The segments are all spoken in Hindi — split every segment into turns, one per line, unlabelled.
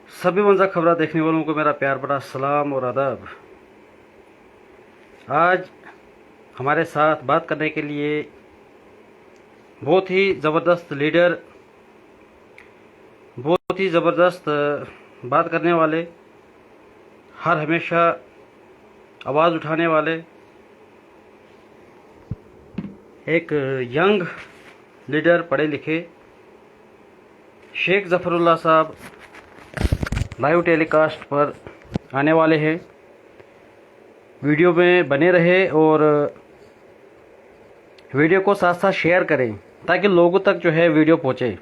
सभी मंजा खबरा देखने वालों को मेरा प्यार भरा सलाम और आदाब। आज हमारे साथ बात करने के लिए बहुत ही ज़बरदस्त लीडर, बहुत ही ज़बरदस्त बात करने वाले, हर हमेशा आवाज़ उठाने वाले एक यंग लीडर, पढ़े लिखे शेख ज़फ़रुल्लाह साहब लाइव टेलीकास्ट पर आने वाले हैं। वीडियो में बने रहे और वीडियो को साथ साथ शेयर करें ताकि लोगों तक जो है वीडियो पहुंचे।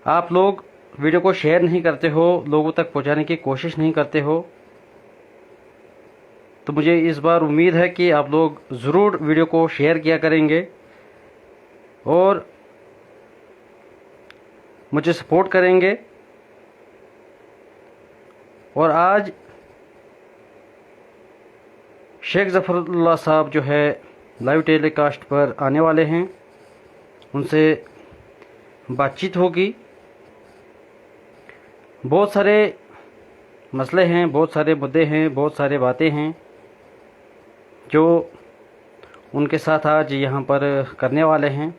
आप लोग वीडियो को शेयर नहीं करते हो, लोगों तक पहुंचाने की कोशिश नहीं करते हो, तो मुझे इस बार उम्मीद है कि आप लोग ज़रूर वीडियो को शेयर किया करेंगे और मुझे सपोर्ट करेंगे। और आज शेख ज़फ़रुल्लाह साहब जो है लाइव टेलीकास्ट पर आने वाले हैं, उनसे बातचीत होगी। बहुत सारे मसले हैं, बहुत सारे मुद्दे हैं, बहुत सारे बातें हैं जो उनके साथ आज यहाँ पर करने वाले हैं।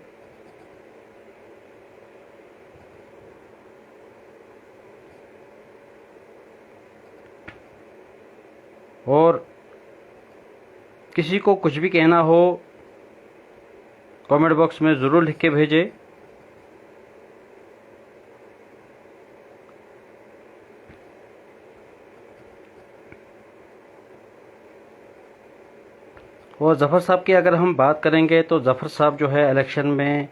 और किसी को कुछ भी कहना हो कमेंट बॉक्स में ज़रूर लिख के भेजें। और ज़फ़र साहब की अगर हम बात करेंगे तो ज़फ़र साहब जो है इलेक्शन में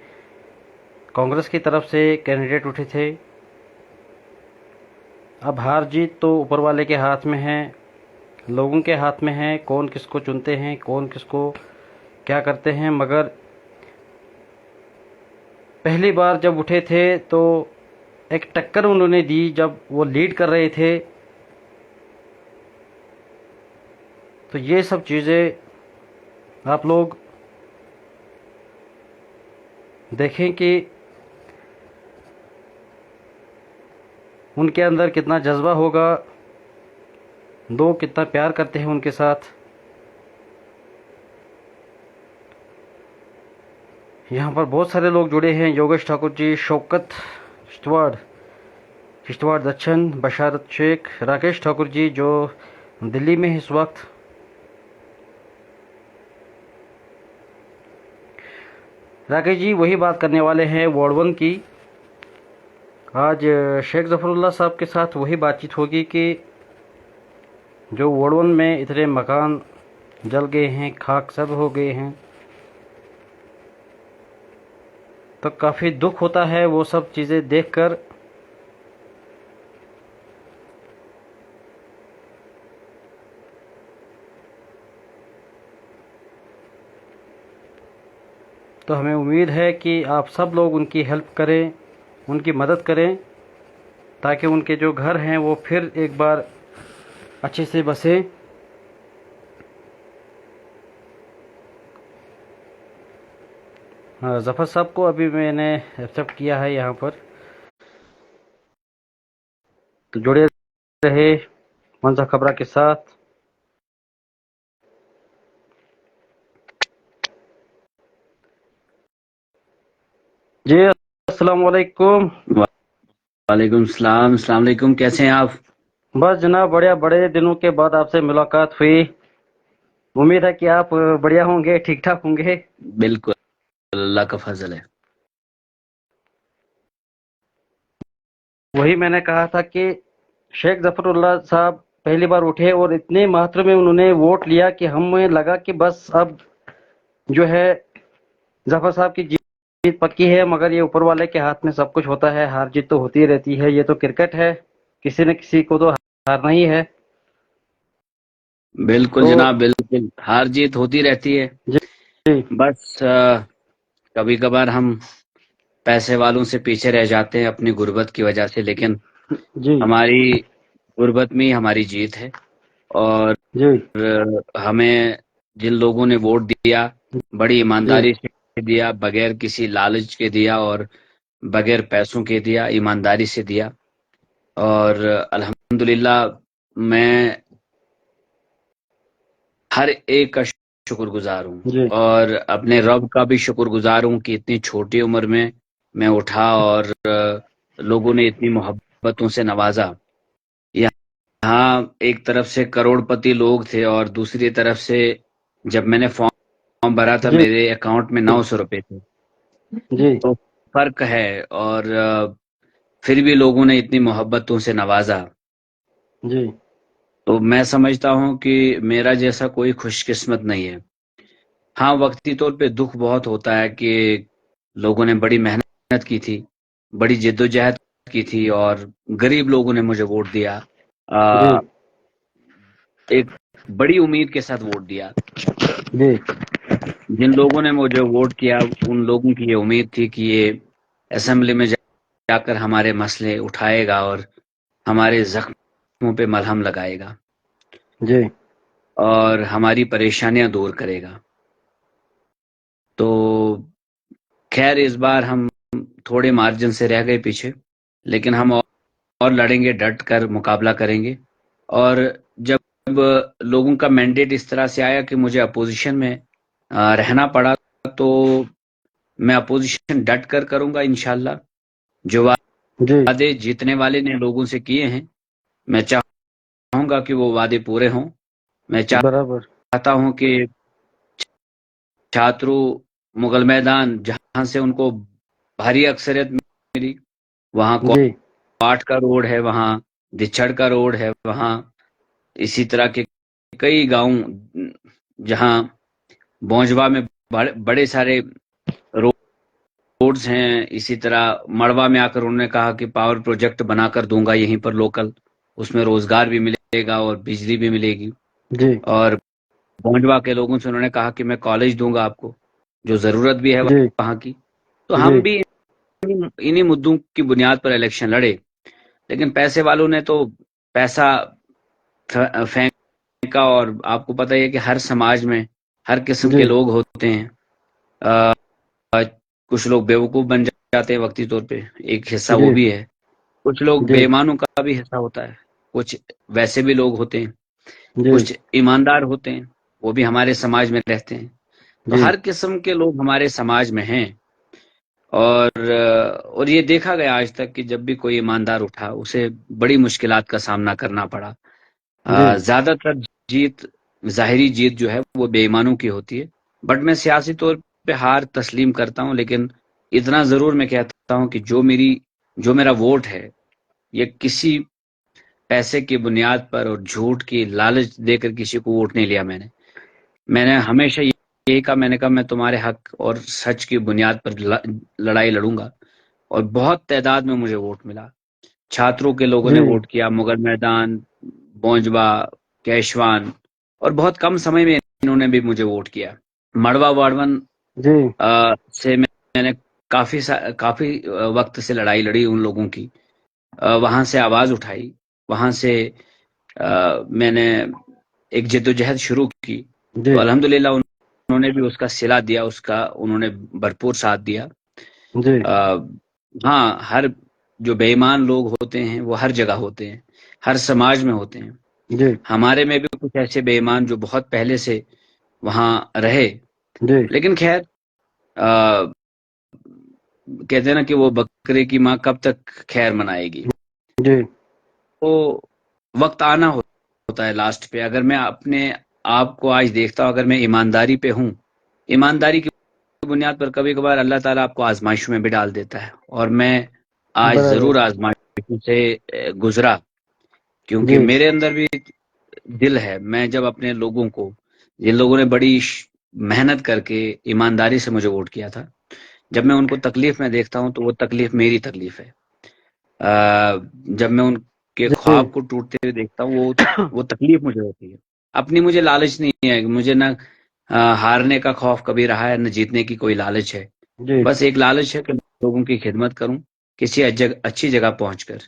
कांग्रेस की तरफ से कैंडिडेट उठे थे। अब हार जीत तो ऊपर वाले के हाथ में है, लोगों के हाथ में है, कौन किसको चुनते हैं, कौन किसको क्या करते हैं। मगर पहली बार जब उठे थे तो एक टक्कर उन्होंने दी जब वो लीड कर रहे थे। तो ये सब चीज़ें आप लोग देखें कि उनके अंदर कितना जज्बा होगा, लोग कितना प्यार करते हैं उनके साथ। यहाँ पर बहुत सारे लोग जुड़े हैं, योगेश ठाकुर जी, शौकत किश्तवाड़ दक्षिण, बशारत शेख, राकेश ठाकुर जी जो दिल्ली में इस वक्त। राकेश जी वही बात करने वाले हैं वार्ड 1 की। आज शेख ज़फ़रुल्लाह साहब के साथ वही बातचीत होगी कि जो वार्ड 1 में इतने मकान जल गए हैं, खाक सब हो गए हैं, तो काफ़ी दुख होता है वो सब चीज़ें देखकर। तो हमें उम्मीद है कि आप सब लोग उनकी हेल्प करें, उनकी मदद करें ताकि उनके जो घर हैं वो फिर एक बार अच्छे से बसें। हाँ, ज़फ़र साहब को अभी मैंने एक्सेप्ट किया है यहाँ पर, तो जुड़े रहे मंजा खबरा के साथ। जी अस्सलाम वालेकुम।
वालेकुम सलाम। अस्सलाम वालेकुम। कैसे हैं आप?
बस जनाब बढ़िया, बड़े दिनों के बाद आपसे मुलाकात हुई। उम्मीद है कि आप बढ़िया होंगे, ठीक ठाक होंगे।
बिल्कुल, अल्लाह का फजल है।
वही मैंने कहा था कि शेख ज़फ़रुल्लाह साहब पहली बार उठे और इतने मात्रा में उन्होंने वोट लिया कि हमें लगा कि बस अब जो है ज़फ़र साहब की जीत पक्की है। मगर ये ऊपर वाले के हाथ में सब कुछ होता है, हार जीत तो होती रहती है, ये तो क्रिकेट है, किसी न किसी को तो हारना ही है।
बिल्कुल
तो
जनाब, बिल्कुल हार जीत होती रहती है।
जी जी
बस कभी कभार हम पैसे वालों से पीछे रह जाते हैं अपनी गुर्बत की वजह से, लेकिन
जी
हमारी गुर्बत में ही हमारी जीत है। और
जी
हमें जिन लोगों ने वोट दिया, बड़ी
जी
ईमानदारी से दिया, बगैर किसी लालच के दिया और बगैर पैसों के दिया, ईमानदारी से दिया। और अल्हम्दुलिल्लाह मैं हर एक का शुक्रगुजार हूँ
जी
और अपने रब का भी शुक्रगुजार हूँ कि इतनी छोटी उम्र में मैं उठा और लोगों ने इतनी मोहब्बतों से नवाजा। यहाँ एक तरफ से करोड़पति लोग थे और दूसरी तरफ से जब मैंने फॉर्म भरा था
जी
मेरे अकाउंट में 900 रुपए थे।
जी
तो फर्क है और फिर भी लोगों ने इतनी मोहब्बतों से नवाजा।
जी
तो मैं समझता हूँ कि मेरा जैसा कोई खुशकिस्मत नहीं है। हाँ, वक्ती तौर पे दुख बहुत होता है कि लोगों ने बड़ी मेहनत की थी, बड़ी जिद्दोजहद की थी और गरीब लोगों ने मुझे वोट दिया।
जी
अ, एक बड़ी उम्मीद के साथ वोट दिया।
जी
जिन लोगों ने मुझे वोट किया उन लोगों की ये उम्मीद थी कि ये असेंबली में जाकर हमारे मसले उठाएगा और हमारे जख्मों पे मलहम लगाएगा
जी
और हमारी परेशानियां दूर करेगा। तो खैर इस बार हम थोड़े मार्जिन से रह गए पीछे, लेकिन हम और लड़ेंगे, डट कर मुकाबला करेंगे। और जब लोगों का मैंडेट इस तरह से आया कि मुझे अपोजिशन में रहना पड़ा, तो मैं अपोजिशन डट कर करूंगा इंशाल्लाह। जो
जी
वादे जीतने वाले ने लोगों से किए हैं, मैं चाहूंगा कि वो वादे पूरे हों। मैं
बराबर
चाहता हूं कि छात्रों मुगल मैदान जहां से उनको भारी अक्सरियत मिली, वहां
जी
क्वाट का रोड है, वहां दिच्छड़ का रोड है, वहां इसी तरह के कई गांव जहां बौंजवा में बड़े सारे रोड्स हैं। इसी तरह मड़वा में आकर उन्होंने कहा कि पावर प्रोजेक्ट बनाकर दूंगा यहीं पर लोकल, उसमें रोजगार भी मिलेगा और बिजली भी मिलेगी।
जी
और बौंजवा के लोगों से उन्होंने कहा कि मैं कॉलेज दूंगा आपको, जो जरूरत भी है
जी
वहां की। तो
जी
हम भी इन्हीं मुद्दों की बुनियाद पर इलेक्शन लड़े, लेकिन पैसे वालों ने तो पैसा फेंका। और आपको पता ही है कि हर समाज में हर किस्म
जी
के लोग होते हैं। अ, कुछ लोग बेवकूफ बन जाते हैं वक्ती तौर पे, एक हिस्सा वो
जी
भी है। कुछ लोग
जी
बेईमानों का भी हिस्सा होता है, कुछ वैसे भी लोग होते हैं,
जी
कुछ ईमानदार होते हैं, वो भी हमारे समाज में रहते हैं। तो
जी
हर किस्म के लोग हमारे समाज में हैं। और ये देखा गया आज तक कि जब भी कोई ईमानदार उठा उसे बड़ी मुश्किलात का सामना करना पड़ा।
जी
ज्यादातर जीत, जाहिरी जीत जो है वो बेईमानों की होती है। बट मैं सियासी तौर पे हार तस्लीम करता हूं, लेकिन इतना जरूर मैं कहता हूं कि जो मेरा वोट है, ये किसी पैसे की बुनियाद पर और झूठ की लालच देकर किसी को वोट नहीं लिया मैंने। मैंने हमेशा यही कहा, मैंने कहा मैं तुम्हारे हक और सच की बुनियाद पर लड़ाई लड़ूंगा। और बहुत तादाद में मुझे वोट मिला। छात्रों के लोगों
जी
ने वोट किया, मुगल मैदान, बौंजवा, कैशवान, और बहुत कम समय में इन्होंने भी मुझे वोट किया। मड़वा वार्डवन
जी
से मैंने काफी वक्त से लड़ाई लड़ी उन लोगों की। वहां से आवाज उठाई, वहां से मैंने एक जद्दोजहद शुरू की।
जी
तो अल्हम्दुलिल्लाह उन्होंने भी उसका सिला दिया, उसका उन्होंने भरपूर साथ दिया।
जी
अ, हाँ, हर जो बेईमान लोग होते हैं वो हर जगह होते हैं, हर समाज में होते हैं।
जी
हमारे में भी कुछ ऐसे बेईमान जो बहुत पहले से वहां रहे।
जी
लेकिन खैर, कहते हैं ना कि वो बकरे की माँ कब तक खैर मनाएगी।
जी
तो वक्त आना होता है लास्ट पे। अगर मैं अपने आप को आज देखता हूँ, अगर मैं ईमानदारी पे हूँ, ईमानदारी की बुनियाद पर कभी कभार अल्लाह ताला आपको आजमाइशों में भी डाल देता है। और मैं आज
बराबर
जरूर आजमाइशों से गुजरा, क्योंकि
जी
मेरे अंदर भी दिल है। मैं जब अपने लोगों को, जिन लोगों ने बड़ी मेहनत करके ईमानदारी से मुझे वोट किया था, जब मैं उनको तकलीफ में देखता हूँ तो वो तकलीफ मेरी तकलीफ है। जब मैं उनके
जी
ख्वाब को टूटते हुए देखता हूँ, वो तकलीफ मुझे होती है। अपनी मुझे लालच नहीं है, मुझे ना हारने का खौफ कभी रहा है, न जीतने की कोई लालच है।
जी
बस एक लालच है कि लोगों की खिदमत करूं किसी अच्छी जगह पहुंचकर।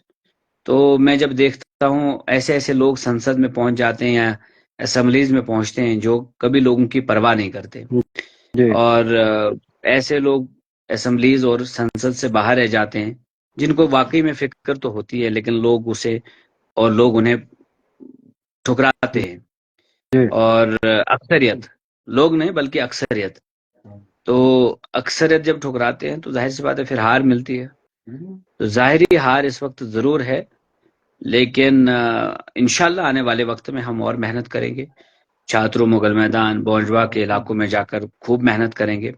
तो मैं जब देखता हूं ऐसे ऐसे लोग संसद में पहुंच जाते हैं या असेंबलीज में पहुंचते हैं जो कभी लोगों की परवाह नहीं करते।
जी
और ऐसे लोग असेंबलीज और संसद से बाहर रह जाते हैं, जिनको वाकई में फिक्र तो होती है, लेकिन लोग उसे और लोग उन्हें ठुकराते हैं।
जी
और अक्सरियत, लोग नहीं बल्कि अक्सरियत, तो अक्सरियत जब ठुकराते हैं तो जाहिर सी बात है फिर हार मिलती है। तो ज़ाहिरी हार इस वक्त ज़रूर है, लेकिन इंशाल्लाह आने वाले वक्त में हम और मेहनत करेंगे। छात्रों, मुगल मैदान, बौजवा के इलाकों में जाकर खूब मेहनत करेंगे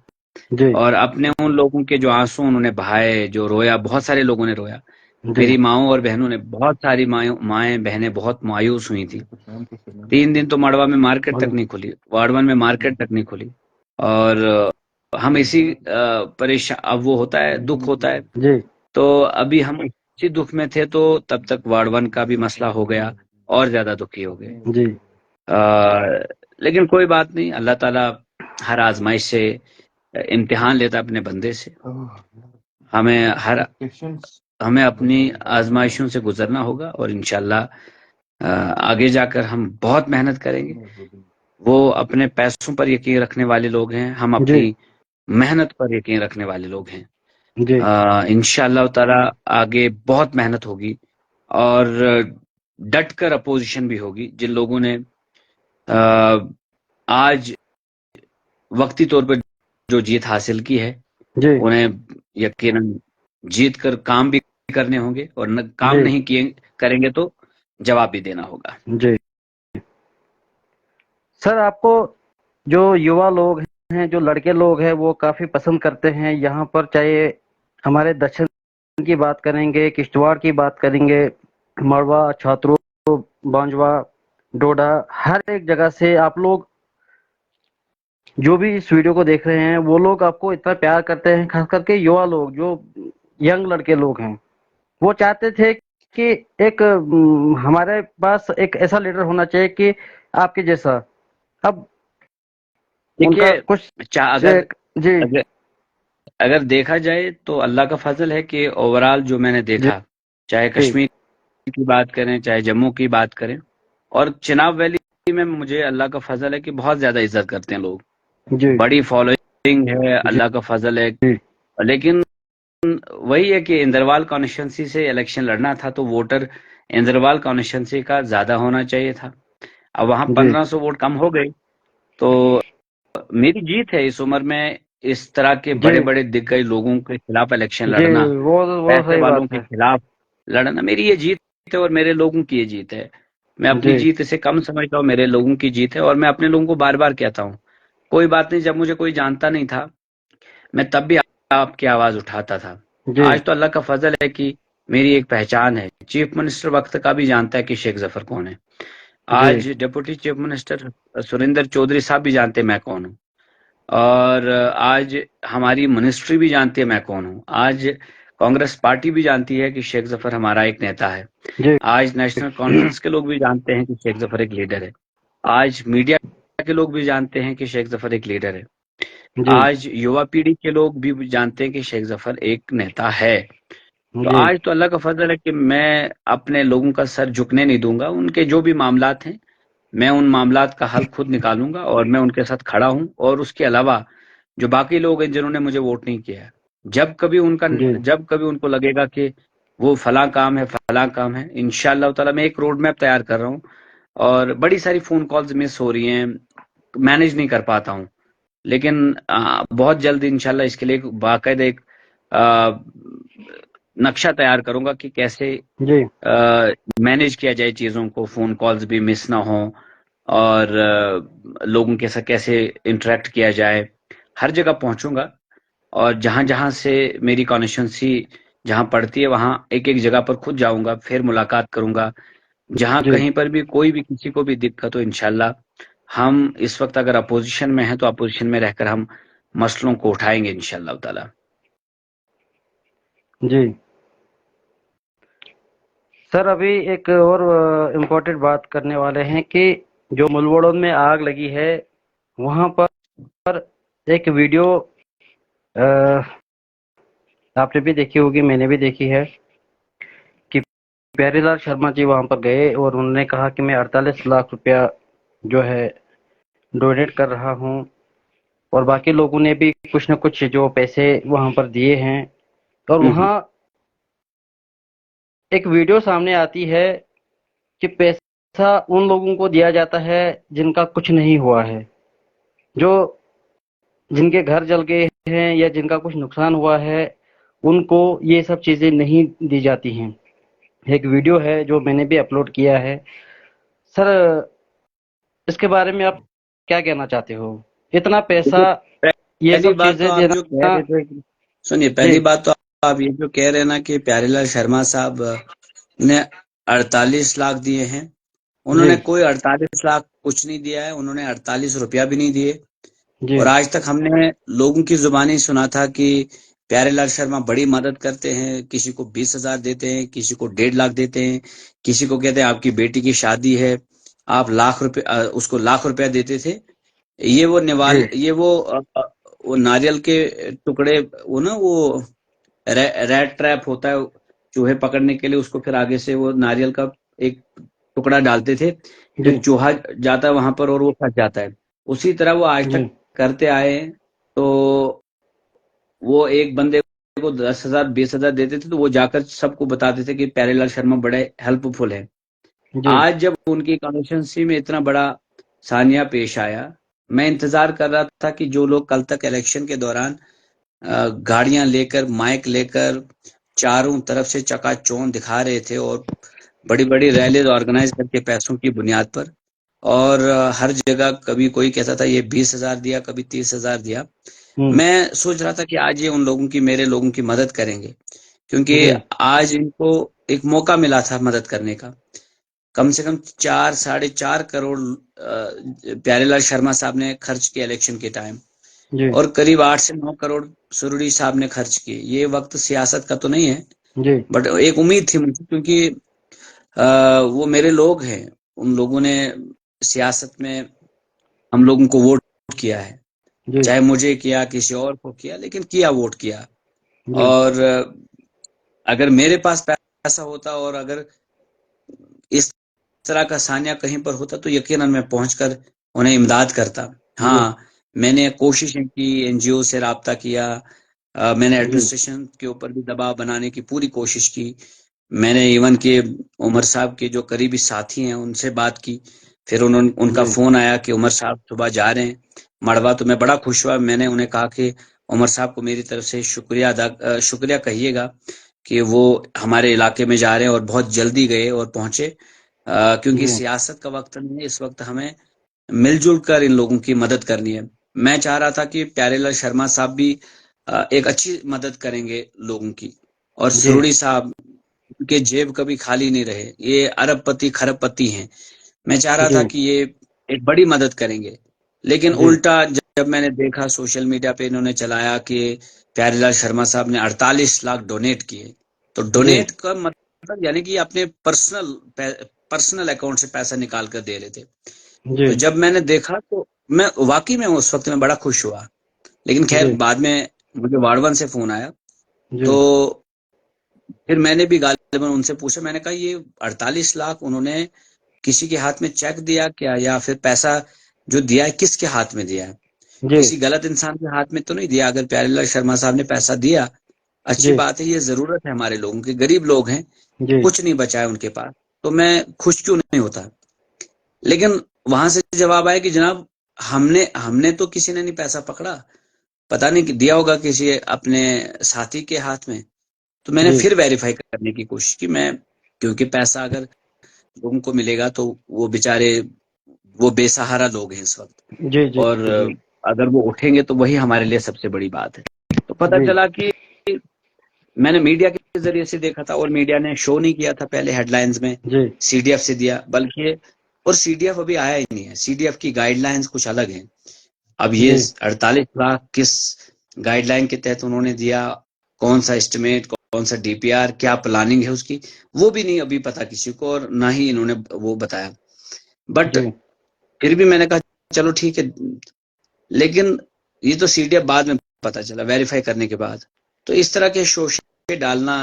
जी
और अपने उन लोगों के जो आंसू उन्होंने बहाए, जो रोया, बहुत सारे लोगों ने रोया।
जी
मेरी माओं और बहनों ने, बहुत सारी माएँ बहनें बहुत मायूस हुई थी। 3 दिन तो मड़वा में मार्केट तक नहीं खुली, वाड़वन में मार्केट तक नहीं खुली। और हम इसी परेशान, अब वो होता है, दुख होता है।
जी
तो अभी हम इसी दुख में थे तो तब तक वाड़वन का भी मसला हो गया और ज्यादा दुखी हो गए।
जी
लेकिन कोई बात नहीं, अल्लाह ताला हर आजमाइश से इम्तिहान लेता है अपने बंदे से। हमें अपनी आजमाइशों से गुजरना होगा और इंशाल्लाह आगे जाकर हम बहुत मेहनत करेंगे। वो अपने पैसों पर यकीन रखने वाले लोग हैं, हम
जी
अपनी मेहनत पर यकीन रखने वाले लोग हैं।
जी
इंशाल्लाह ताला आगे बहुत मेहनत होगी और डट कर अपोजिशन भी होगी। जिन लोगों ने आज वक्ती तौर पर जो जीत हासिल की है,
जी
उन्हें यकीनन जीत कर काम भी करने होंगे और काम
जी
नहीं किए करेंगे तो जवाब भी देना होगा।
जी सर, आपको जो युवा लोग हैं, जो लड़के लोग हैं, वो काफी पसंद करते हैं यहाँ पर, चाहे हमारे दक्षिण की बात करेंगे, किश्तवाड़ की बात करेंगे, मड़वा, छात्रों, बांजवा, डोडा, हर एक जगह से आप लोग जो भी इस वीडियो को देख रहे हैं, वो लोग आपको इतना प्यार करते हैं। खास करके युवा लोग, जो यंग लड़के लोग हैं, वो चाहते थे कि एक हमारे पास एक ऐसा लीडर होना चाहिए कि आपके जैसा। अब उनका
देखिए,
कुछ
अगर
जी
अगर अगर देखा जाए तो अल्लाह का फजल है कि ओवरऑल जो मैंने
जी
देखा, चाहे
जी
कश्मीर की बात करें, चाहे जम्मू की बात करें, और चिनाब वैली में मुझे अल्लाह का फजल है कि बहुत ज्यादा इज्जत करते हैं लोग।
जी
बड़ी फॉलोइंग है,
जी
अल्लाह का फजल है।
जी
लेकिन वही है कि इंदरवाल कॉन्स्टिट्यूंसी से इलेक्शन लड़ना था तो वोटर इंदरवाल कॉन्स्टिट्यूंसी का ज्यादा होना चाहिए था। अब वहां
जी
1500 वोट कम हो गए। तो मेरी जीत है इस उम्र में इस तरह के
जी
बड़े बड़े दिग्गज लोगों के खिलाफ इलेक्शन
जी
लड़ना,
वो
पैसे
सही
वालों
बात
के
है।
खिलाफ लड़ना, मेरी ये जीत है और मेरे लोगों की ये जीत है। मैं अपनी
जी
जीत से कम समझता हूँ, मेरे लोगों की जीत है। और मैं अपने लोगों को बार बार कहता हूँ, कोई बात नहीं, जब मुझे कोई जानता नहीं था मैं तब भी आपकी आवाज उठाता था।
जी
आज तो अल्लाह का फजल है कि मेरी एक पहचान है। चीफ मिनिस्टर वक्त का भी जानता है कि शेख जफर कौन है।
जी
आज deputy chief minister Surendra Chaudhary साहब भी जानते हैं मैं कौन हूँ। और आज हमारी मिनिस्ट्री भी जानती है मैं कौन हूँ। आज कांग्रेस पार्टी भी जानती है कि शेख जफर हमारा एक नेता है।
जी
आज नेशनल कॉन्फ्रेंस के लोग भी जानते हैं कि शेख जफर एक लीडर है। आज मीडिया के लोग भी जानते हैं कि शेख जफर एक लीडर है।
जी
आज युवा पीढ़ी के लोग भी जानते हैं कि शेख जफर एक नेता है। तो
जी
आज तो अल्लाह का फजल है कि मैं अपने लोगों का सर झुकने नहीं दूंगा। उनके जो भी मामलात हैं, मैं उन मामलात का हल खुद निकालूंगा और मैं उनके साथ खड़ा हूं। और उसके अलावा जो बाकी लोग हैं जिन्होंने मुझे वोट नहीं किया है,
जी
जब कभी उनको लगेगा कि वो फलां काम है, इंशाअल्लाह ताला मैं एक रोड मैप तैयार कर रहा हूँ। और बड़ी सारी फोन कॉल्स मिस हो रही हैं, मैनेज नहीं कर पाता हूँ। लेकिन बहुत जल्द इंशाल्लाह इसके लिए बाकायदा एक आ, नक्शा तैयार करूंगा कि कैसे
जी
मैनेज किया जाए चीज़ों को, फ़ोन कॉल्स भी मिस ना हो और लोगों के साथ कैसे इंटरेक्ट किया जाए। हर जगह पहुंचूंगा और जहां-जहां से मेरी कॉन्स्टिट्यूंसी जहां पड़ती है वहां एक-एक जगह पर खुद जाऊंगा, फिर मुलाकात करूंगा। जहां
जी
कहीं पर भी कोई भी किसी को भी दिक्कत हो, इंशाल्लाह हम इस वक्त अगर अपोजिशन में हैं तो अपोजिशन में रहकर हम मसलों को उठाएंगे इंशाल्लाह ताला।
जी सर, अभी एक और इम्पोर्टेंट बात करने वाले हैं कि जो मुलवोड़न में आग लगी है, वहां पर एक वीडियो आपने भी देखी होगी, मैंने भी देखी है कि प्यारेलाल शर्मा जी वहां पर गए और उन्होंने कहा कि मैं 48 लाख रुपया जो है डोनेट कर रहा हूं, और बाकी लोगों ने भी कुछ न कुछ जो पैसे वहां पर दिए हैं। और
हम्म,
वहां एक वीडियो सामने आती है कि पैसा उन लोगों को दिया जाता है जिनका कुछ नहीं हुआ है, जो जिनके घर जल गए हैं या जिनका कुछ नुकसान हुआ है, उनको ये सब चीज़ें नहीं दी जाती हैं। एक वीडियो है जो मैंने भी अपलोड किया है। सर, इसके बारे में आप क्या कहना चाहते हो? इतना पैसा,
देखिए,
ये
पहली
सब
बात तो
चीज़ें
आप जो कह
देना।
रहे थे, सुनिए,
जी,
पहली बात तो आप ये जो कह रहे हैं ना कि प्यारेलाल शर्मा साहब ने 48 लाख दिए हैं,
जी,
उन्होंने कोई 48 लाख कुछ नहीं दिया है, उन्होंने 48 रुपया भी नहीं दिए।
जी,
और आज तक हमने लोगों की जुबानी सुना था कि प्यारेलाल शर्मा बड़ी मदद करते हैं, किसी को 20,000 देते हैं, किसी को 1.5 लाख देते हैं, किसी को कहते हैं आपकी बेटी की शादी है, आप लाख रुपए उसको लाख रुपया देते थे। ये वो
जी,
निवाल ये वो नारियल के टुकड़े, वो ना वो रेड ट्रैप होता है चूहे पकड़ने के लिए, उसको फिर आगे से वो नारियल का एक टुकड़ा डालते थे, फिर
जी,
चूहा जाता है वहां पर और वो फंस जाता है। उसी तरह वो आज तक
जी,
करते आए हैं। तो वो एक बंदे को 10,000 20,000 देते थे, तो वो जाकर सबको बताते थे कि प्यारेलाल शर्मा बड़े हेल्पफुल है।
जी,
आज जब उनकी कॉन्स्टिट्यूंसी में इतना बड़ा सानिया पेश आया, मैं इंतजार कर रहा था कि जो लोग कल तक इलेक्शन के दौरान गाड़ियां लेकर माइक लेकर चारों तरफ से चकाचौंध दिखा रहे थे और बड़ी बड़ी रैली ऑर्गेनाइज करके पैसों की बुनियाद पर, और हर जगह कभी कोई कहता था ये 20,000 दिया, कभी 30,000 दिया।
हुँ,
मैं सोच रहा था कि आज ये उन लोगों की, मेरे लोगों की मदद करेंगे, क्योंकि
जी,
आज इनको एक मौका मिला था मदद करने का। कम से कम 4 साढ़े 4 करोड़ प्यारेलाल शर्मा साहब ने खर्च किए इलेक्शन के टाइम,
जी,
और करीब 8 से 9 करोड़ सुरुड़ी साहब ने खर्च किए। ये वक्त सियासत का तो नहीं है,
जी,
बट एक उम्मीद थी मुझे, क्योंकि वो मेरे लोग हैं। उन लोगों ने सियासत में हम लोगों को वोट किया है,
जी,
चाहे मुझे किया, किसी और को किया, लेकिन किया, वोट किया।
जी,
और अगर मेरे पास पैसा होता और अगर इस तरह का सानिया कहीं पर होता, तो यकीनन मैं पहुंचकर उन्हें इमदाद करता।
जी,
हाँ, मैंने कोशिशें की, एनजीओ से राब्ता किया, मैंने
जी,
एडमिनिस्ट्रेशन के ऊपर भी दबाव बनाने की पूरी कोशिश की। मैंने इवन के उमर साहब के जो करीबी साथी हैं उनसे बात की। फिर उनका
जी,
फोन आया कि उमर साहब सुबह जा रहे हैं मड़वा, तो मैं बड़ा खुश हुआ। मैंने उन्हें कहा कि उमर साहब को मेरी तरफ से शुक्रिया कहिएगा कि वो हमारे इलाके में जा रहे हैं, और बहुत जल्दी गए और पहुंचे। क्योंकि
जी,
सियासत का वक्त नहीं है इस वक्त, हमें मिलजुल कर इन लोगों की मदद करनी है। मैं चाह रहा था कि प्यारेलाल शर्मा साहब भी एक अच्छी मदद करेंगे लोगों की, और
जी,
सुरुड़ी साहब के जेब कभी खाली नहीं रहे, ये अरबपति खरबपति हैं। मैं चाह रहा था
जी,
कि ये एक बड़ी मदद करेंगे, लेकिन
जी,
उल्टा जब मैंने देखा सोशल मीडिया पे इन्होंने चलाया कि प्यारेलाल शर्मा साहब ने 48 लाख डोनेट किए, तो
जी,
डोनेट का मतलब यानी कि अपने पर्सनल अकाउंट से पैसा निकाल कर दे रहे थे।
जी,
तो जब मैंने देखा तो मैं वाकई में उस वक्त में बड़ा खुश हुआ। लेकिन खैर
जी,
बाद में मुझे वार्ड वन से फोन आया,
जी,
तो फिर मैंने भी गालिबन उनसे पूछा, मैंने कहा ये 48 लाख उन्होंने किसी के हाथ में चेक दिया क्या, या फिर पैसा जो दिया है किसके हाथ में दिया है?
जी,
किसी गलत इंसान के हाथ में तो नहीं दिया। अगर प्यारेलाल शर्मा साहब ने पैसा दिया, अच्छी
जी,
बात है, ये जरूरत है हमारे लोगों की, गरीब लोग हैं,
जी,
कुछ नहीं बचा है उनके पास, तो मैं खुश क्यों नहीं होता। लेकिन वहां से जवाब आया कि जनाब, हमने हमने तो किसी ने नहीं पैसा पकड़ा, पता नहीं कि दिया होगा किसी अपने साथी के हाथ में। तो मैंने
जी,
फिर वेरीफाई करने की कोशिश की। मैं, क्योंकि पैसा अगर लोगों को मिलेगा तो वो बेचारे, वो बेसहारा लोग हैं इस वक्त,
जी, जी,
और
जी,
अगर वो उठेंगे तो वही हमारे लिए सबसे बड़ी बात है। तो पता
जी,
चला कि मैंने मीडिया के जरिए से देखा था, और मीडिया ने शो नहीं किया था पहले हेडलाइंस में,
जी,
सीडीएफ से दिया, बल्कि, और सीडीएफ अभी आया ही नहीं है, सीडीएफ की गाइडलाइंस कुछ अलग हैं। अब ये
जी,
48 लाख किस गाइडलाइन के तहत उन्होंने दिया, कौन सा एस्टिमेट, कौन सा डीपीआर, क्या प्लानिंग है उसकी, वो भी नहीं अभी पता किसी को, और ना ही इन्होंने वो बताया। बट
जी,
फिर भी मैंने कहा चलो ठीक है। लेकिन ये तो सीडीएफ बाद में पता चला, वेरीफाई करने के बाद। तो इस तरह के शोशे डालना,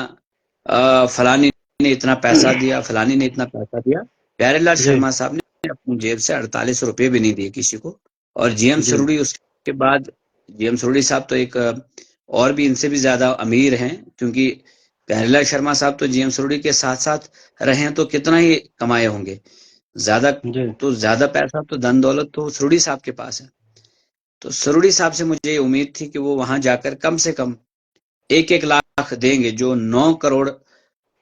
फलानी ने इतना पैसा दिया, फलानी ने इतना पैसा दिया, प्यारेलाल
जी,
शर्मा साहब ने अपनी जेब से 48 रुपये भी नहीं दिए किसी को। और जीएम
जी,
सरुड़ी उसके बाद, जीएम सरुड़ी साहब तो एक और भी इनसे भी ज्यादा अमीर हैं, क्योंकि प्यारेलाल शर्मा साहब तो जीएम सुरड़ी के साथ साथ रहे हैं तो कितना ही कमाए होंगे। ज्यादा
जी
तो ज्यादा पैसा तो धन दौलत तो सुरड़ी साहब के पास है। तो सुरड़ी साहब से मुझे ये उम्मीद थी कि वो वहां जाकर कम से कम 1-1 लाख देंगे, जो 9 करोड़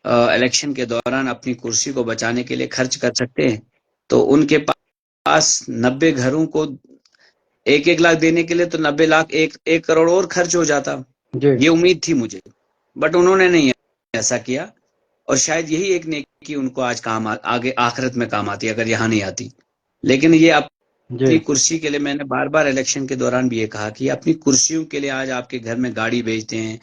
इलेक्शन के दौरान अपनी कुर्सी को बचाने के लिए खर्च कर सकते हैं। तो उनके पास 90 घरों को 1-1 लाख देने के लिए तो 90 लाख 1 करोड़ और खर्च हो जाता।
जी
ये उम्मीद थी मुझे, बट उन्होंने नहीं ऐसा किया। और शायद यही एक नेकी उनको आज आगे आखिरत में काम आती, अगर यहाँ नहीं आती। लेकिन ये
जी
अपनी कुर्सी के लिए, मैंने बार बार इलेक्शन के दौरान भी ये कहा कि अपनी कुर्सियों के लिए आज आपके घर में गाड़ी भेजते हैं,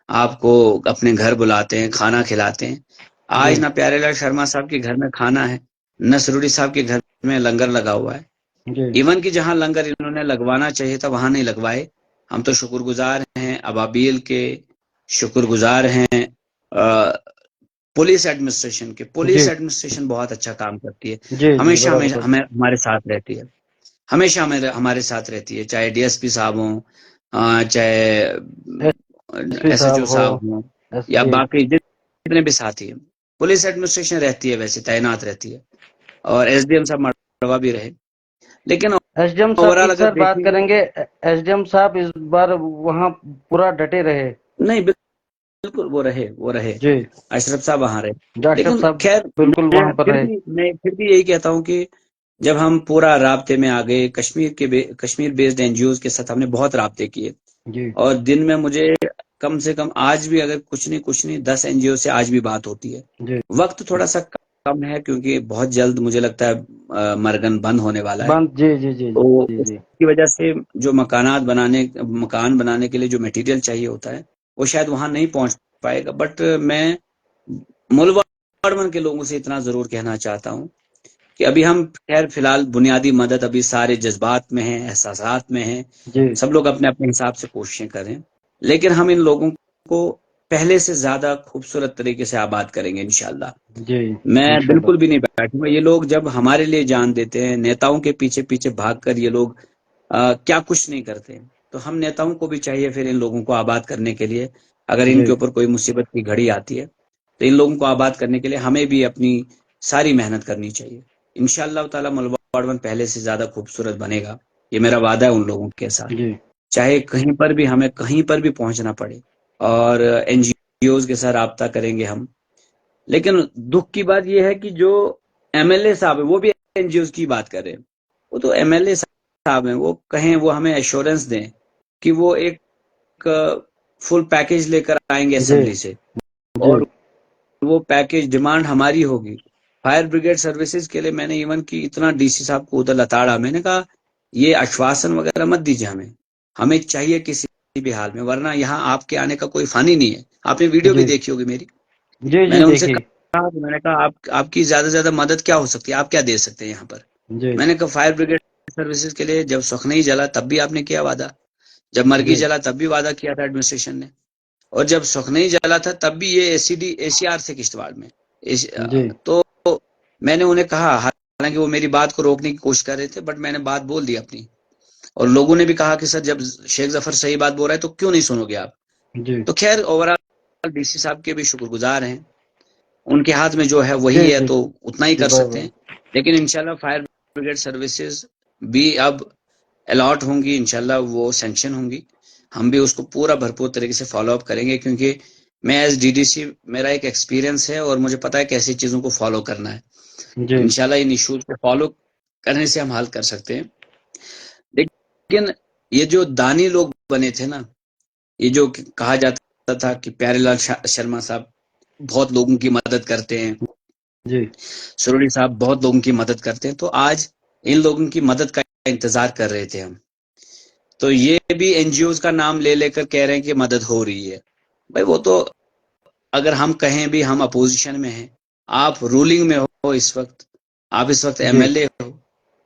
आपको अपने घर बुलाते हैं, खाना खिलाते हैं। आज
जी
ना प्यारेलाल शर्मा साहब के घर में खाना है, न सरूड़ी साहब के घर में लंगर लगा हुआ है।
जी
इवन कि जहां लंगर इन्होंने लगवाना चाहिए था वहां नहीं लगवाए। हम तो शुक्रगुजार हैं अबाबील के, शुक्रगुजार हैं पुलिस एडमिनिस्ट्रेशन के। पुलिस
जी
एडमिनिस्ट्रेशन बहुत अच्छा काम करती है,
जी जी
हमेशा हमें
बराबर।
हमें हमारे साथ रहती है, हमेशा हमारे साथ रहती है। चाहे डीएसपी साहब हों, चाहे
एसपी साहब
एसएचओ
हो।
साहब हों, या
जी
बाकी जितने भी साथी हैं, पुलिस एडमिनिस्ट्रेशन रहती है, वैसे तैनात रहती है। और एसडीएम साहब मरवा भी रहे। लेकिन
एसडीएम साहब की
ओवरऑल अगर
सर बात
देखेंगे,
करेंगे। एसडीएम साहब इस बार वहाँ पूरा डटे रहे।
नहीं बिल्कुल वो रहे
जी
अशरफ साहब वहां रहे।
डॉक्टर
लेकिन
साहब
खैर,
बिल्कुल वहां पर रहे।
मैं फिर भी यही कहता हूँ कि जब हम पूरा राब्ते में आ गए, कश्मीर बेस्ड एनजीओ के साथ हमने बहुत राब्ते किए।
जी
और दिन में मुझे कम से कम आज भी अगर कुछ नहीं 10 एनजीओ से आज भी बात होती है।
जी
वक्त थोड़ा सा कम है क्योंकि बहुत जल्द मुझे लगता है मरगन बंद होने वाला है।
बंद। जी जी जी
तो
जी जी
उसकी वजह से जो मकान बनाने के लिए जो मटेरियल चाहिए होता है, वो शायद वहां नहीं पहुंच पाएगा। बट मैं मुलवाड़वन के लोगों से इतना जरूर कहना चाहता हूँ कि अभी हम खैर फिलहाल बुनियादी मदद, अभी सारे जज्बात में हैं, एहसासात में हैं,
जी
सब लोग अपने अपने हिसाब से कोशिशें करें। लेकिन हम इन लोगों को पहले से ज्यादा खूबसूरत तरीके से आबाद करेंगे इंशाल्लाह।
जी
मैं
इंशाल्लाह।
बिल्कुल भी नहीं बैठूंगा। ये लोग जब हमारे लिए जान देते हैं, नेताओं के पीछे पीछे भागकर ये लोग क्या कुछ नहीं करते, तो हम नेताओं को भी चाहिए फिर इन लोगों को आबाद करने के लिए, अगर
जी
इनके ऊपर कोई मुसीबत की घड़ी आती है, तो इन लोगों को आबाद करने के लिए हमें भी अपनी सारी मेहनत करनी चाहिए। इंशाअल्लाह ताला मुलवाड़वन पहले से ज्यादा खूबसूरत बनेगा, ये मेरा वादा है उन लोगों के साथ।
जी
चाहे कहीं पर भी हमें कहीं पर भी पहुंचना पड़े, और एनजीओ के साथ राब्ता करेंगे हम। लेकिन दुख की बात यह है कि जो एमएलए साहब है वो भी एनजीओ की बात कर रहे हैं। वो तो एमएलए साहब हैं, वो कहें, वो हमें एश्योरेंस दें कि वो एक फुल पैकेज लेकर आएंगे
जी
असेंबली से,
जी
और वो पैकेज डिमांड हमारी होगी। फायर ब्रिगेड सर्विसेज के लिए मैंने इवन की इतना डीसी साहब को उधर लताड़ा, मैंने कहा ये आश्वासन वगैरह मत दीजिए, हमें चाहिए किसी भी हाल में, वरना यहाँ आपके आने का कोई फानी नहीं है। आपने वीडियो भी
जी
देखी होगी मेरी।
जी जी
मैंने उनसे
देखिए।
कहा, मैंने कहा आपकी ज्यादा से ज्यादा मदद क्या हो सकती है, आप क्या दे सकते हैं यहाँ पर।
जी
मैंने कहा फायर ब्रिगेड सर्विसेज के लिए जब सुखनई जला तब भी आपने किया वादा, जब मरगी
जी
जला तब भी वादा किया था एडमिनिस्ट्रेशन ने, और जब सुखनई जला था तब भी ये एसीआर से किश्तवाड़ में।
जी
तो मैंने उन्हें कहा, हालांकि वो मेरी बात को रोकने की कोशिश कर रहे थे, बट मैंने बात बोल दी अपनी। और लोगों ने भी कहा कि सर जब शेख जफर सही बात बोल रहा है तो क्यों नहीं सुनोगे आप।
जी
तो खैर ओवरऑल डीसी साहब के भी शुक्रगुजार हैं, उनके हाथ में जो है वही
जी
है
जी
तो उतना ही
जी
कर सकते
बराबर।
हैं। लेकिन इंशाल्लाह फायर ब्रिगेड सर्विसेज भी अब अलॉट होंगी, इंशाल्लाह वो सैंक्शन होंगी। हम भी उसको पूरा भरपूर तरीके से फॉलो अप करेंगे, क्योंकि मैं एज डीडीसी मेरा एक एक्सपीरियंस है और मुझे पता है कैसी चीजों को फॉलो करना है।
जी
इंशाल्लाह इन इश्यूज को फॉलो करने से हम हल कर सकते हैं। लेकिन ये जो दानी लोग बने थे ना, ये जो कहा जाता था कि प्यारेलाल शर्मा साहब बहुत लोगों की मदद करते हैं,
जी
सुरड़ी साहब बहुत लोगों की मदद करते हैं, तो आज इन लोगों की मदद का इंतजार कर रहे थे हम। तो ये भी एनजीओ का नाम ले लेकर कह रहे हैं कि मदद हो रही है। भाई वो तो, अगर हम कहें भी हम अपोजिशन में हैं, आप रूलिंग में हो इस वक्त, आप इस वक्त
जी
एमएलए हो,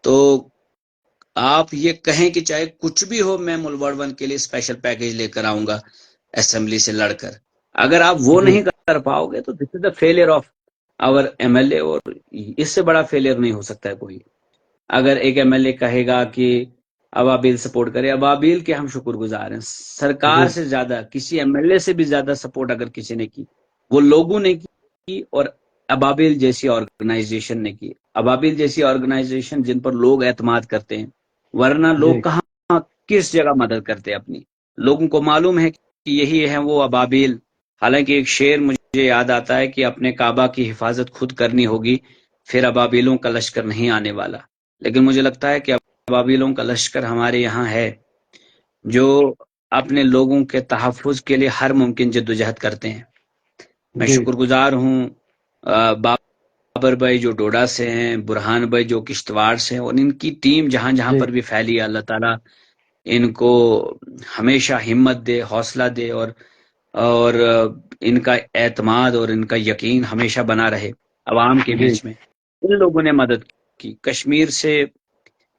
तो आप ये कहें कि चाहे कुछ भी हो मैं मुलवाड़वन के लिए स्पेशल पैकेज लेकर आऊंगा असेंबली से लड़कर, अगर आप वो
जी
नहीं कर पाओगे तो this is the failure of our MLA. और इससे बड़ा फेलियर नहीं हो सकता है कोई। अगर एक एमएलए कहेगा कि अबाबिल सपोर्ट करे, अबाबिल के हम शुक्रगुजार हैं,
जी
सरकार से ज्यादा, किसी एमएलए से भी ज्यादा सपोर्ट अगर किसी ने की वो लोगों ने की और अबाबिल जैसी ऑर्गेनाइजेशन ने की। अबाबिल जैसी ऑर्गेनाइजेशन जिन पर लोग एतमाद करते हैं, वरना
जी
लोग कहाँ किस जगह मदद करते हैं अपनी। लोगों को मालूम है कि यही है वो अबाबिल। हालांकि एक शेर मुझे याद आता है कि अपने काबा की हिफाजत खुद करनी होगी, फिर अबाबिलों का लश्कर नहीं आने वाला। लेकिन मुझे लगता है कि अबाबिलों का लश्कर हमारे यहाँ है, जो अपने लोगों के तहफ़्फ़ुज़ के लिए हर मुमकिन जद्दोजहद करते हैं। मैं
जी
शुक्रगुजार हूँ बाबर भाई जो डोडा से हैं, बुरहान भाई जो किश्तवाड़ से हैं, और इनकी टीम जहाँ जहाँ
जी
पर भी फैली है, अल्लाह ताला इनको हमेशा हिम्मत दे, हौसला दे, और इनका एतमाद और इनका यकीन हमेशा बना रहे अवाम के
जी
बीच में। इन लोगों ने मदद की। कश्मीर से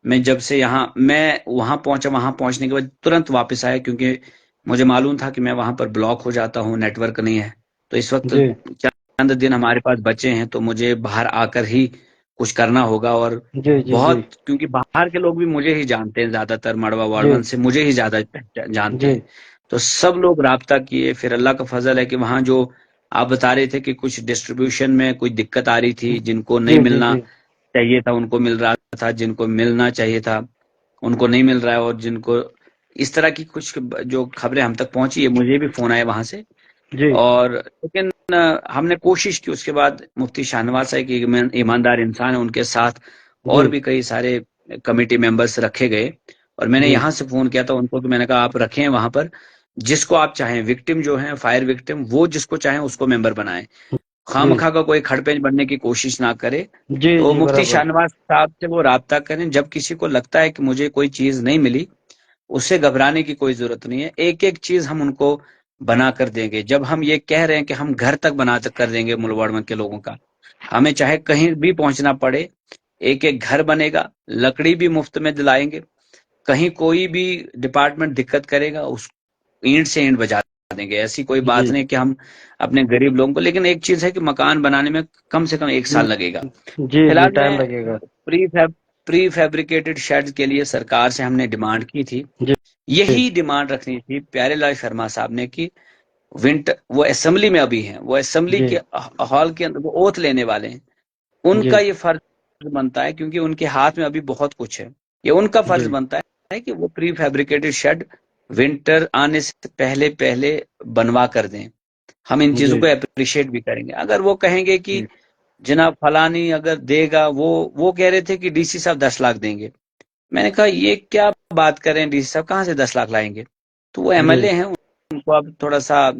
मैं जब से यहाँ मैं वहां पहुंचा, वहां पहुंचने के बाद तुरंत वापस आया, क्योंकि मुझे मालूम था कि मैं वहां पर ब्लॉक हो जाता हूँ, नेटवर्क नहीं है। तो इस वक्त
जी
चंद दिन हमारे पास बचे हैं, तो मुझे बाहर आकर ही कुछ करना होगा। और
जी जी जी
बहुत, क्योंकि बाहर के लोग भी मुझे ही जानते हैं, ज्यादातर मड़वा वार्ड
जी
वन से मुझे ही ज्यादा जानते
जी
हैं। तो सब लोग राब्ता किए। फिर अल्लाह का फजल है कि वहां जो आप बता रहे थे कि कुछ डिस्ट्रीब्यूशन में कोई दिक्कत आ रही थी, जिनको नहीं
जी जी
मिलना
जी
चाहिए था उनको मिल रहा था, जिनको मिलना चाहिए था उनको नहीं मिल रहा है, और जिनको इस तरह की कुछ जो खबरें हम तक पहुंची है, मुझे भी फोन आए वहां से।
जी
और लेकिन हमने कोशिश की। उसके बाद मुफ्ती शाहनवाज साहब की ईमानदार इंसान है, उनके साथ
जी
और भी कई सारे कमेटी मेंबर्स रखे गए। और मैंने
जी
यहाँ से फोन किया था उनको कि मैंने कहा आप रखें वहां पर जिसको आप चाहें, विक्टिम जो है फायर विक्टिम, वो जिसको चाहें उसको मेंबर बनाएं।
जी
खामखा का कोई खड़पेंच बनने की कोशिश ना करे।
जी
तो
जी
मुफ्ती
बराबर।
शाहनवाज साहब से वो राब्ता करें। जब किसी को लगता है कि मुझे कोई चीज नहीं मिली, उससे घबराने की कोई जरूरत नहीं है। एक एक चीज हम उनको बना कर देंगे। जब हम ये कह रहे हैं कि हम घर तक बना कर देंगे मुलवाड़मन के लोगों का, हमें चाहे कहीं भी पहुंचना पड़े, एक एक घर बनेगा, लकड़ी भी मुफ्त में दिलाएंगे। कहीं कोई भी डिपार्टमेंट दिक्कत करेगा, उस ईंट से ईंट बजा देंगे। ऐसी कोई बात
जी
नहीं कि हम अपने गरीब लोगों को, लेकिन एक चीज है कि मकान बनाने में कम से कम 1 साल लगेगा।
जी जी
फिलहाल
टाइम
मैं
लगेगा।
प्री फैब्रिकेटेड शेड के लिए सरकार से हमने डिमांड की थी।
जी जी
यही डिमांड रखनी थी प्यारे लाल शर्मा साहब ने कि विंटर, वो असेंबली में अभी हैं, वो असेंबली
जी
के हॉल के अंदर वो ओथ लेने वाले हैं। उनका
जी
ये फर्ज बनता है, क्योंकि उनके हाथ में अभी बहुत कुछ है। ये उनका फर्ज
जी
बनता है कि वो प्री फैब्रिकेटेड शेड विंटर आने से पहले पहले बनवा कर दें। हम इन चीजों
जी
को अप्रिशिएट भी करेंगे। अगर वो कहेंगे कि
जी
जनाब फलानी अगर देगा, वो कह रहे थे कि डीसी साहब 10 लाख देंगे। मैंने कहा ये क्या बात कर रहे हैं, डीसी साहब कहाँ से 10 लाख लाएंगे। तो वो
जी
एमएलए हैं, उनको अब थोड़ा सा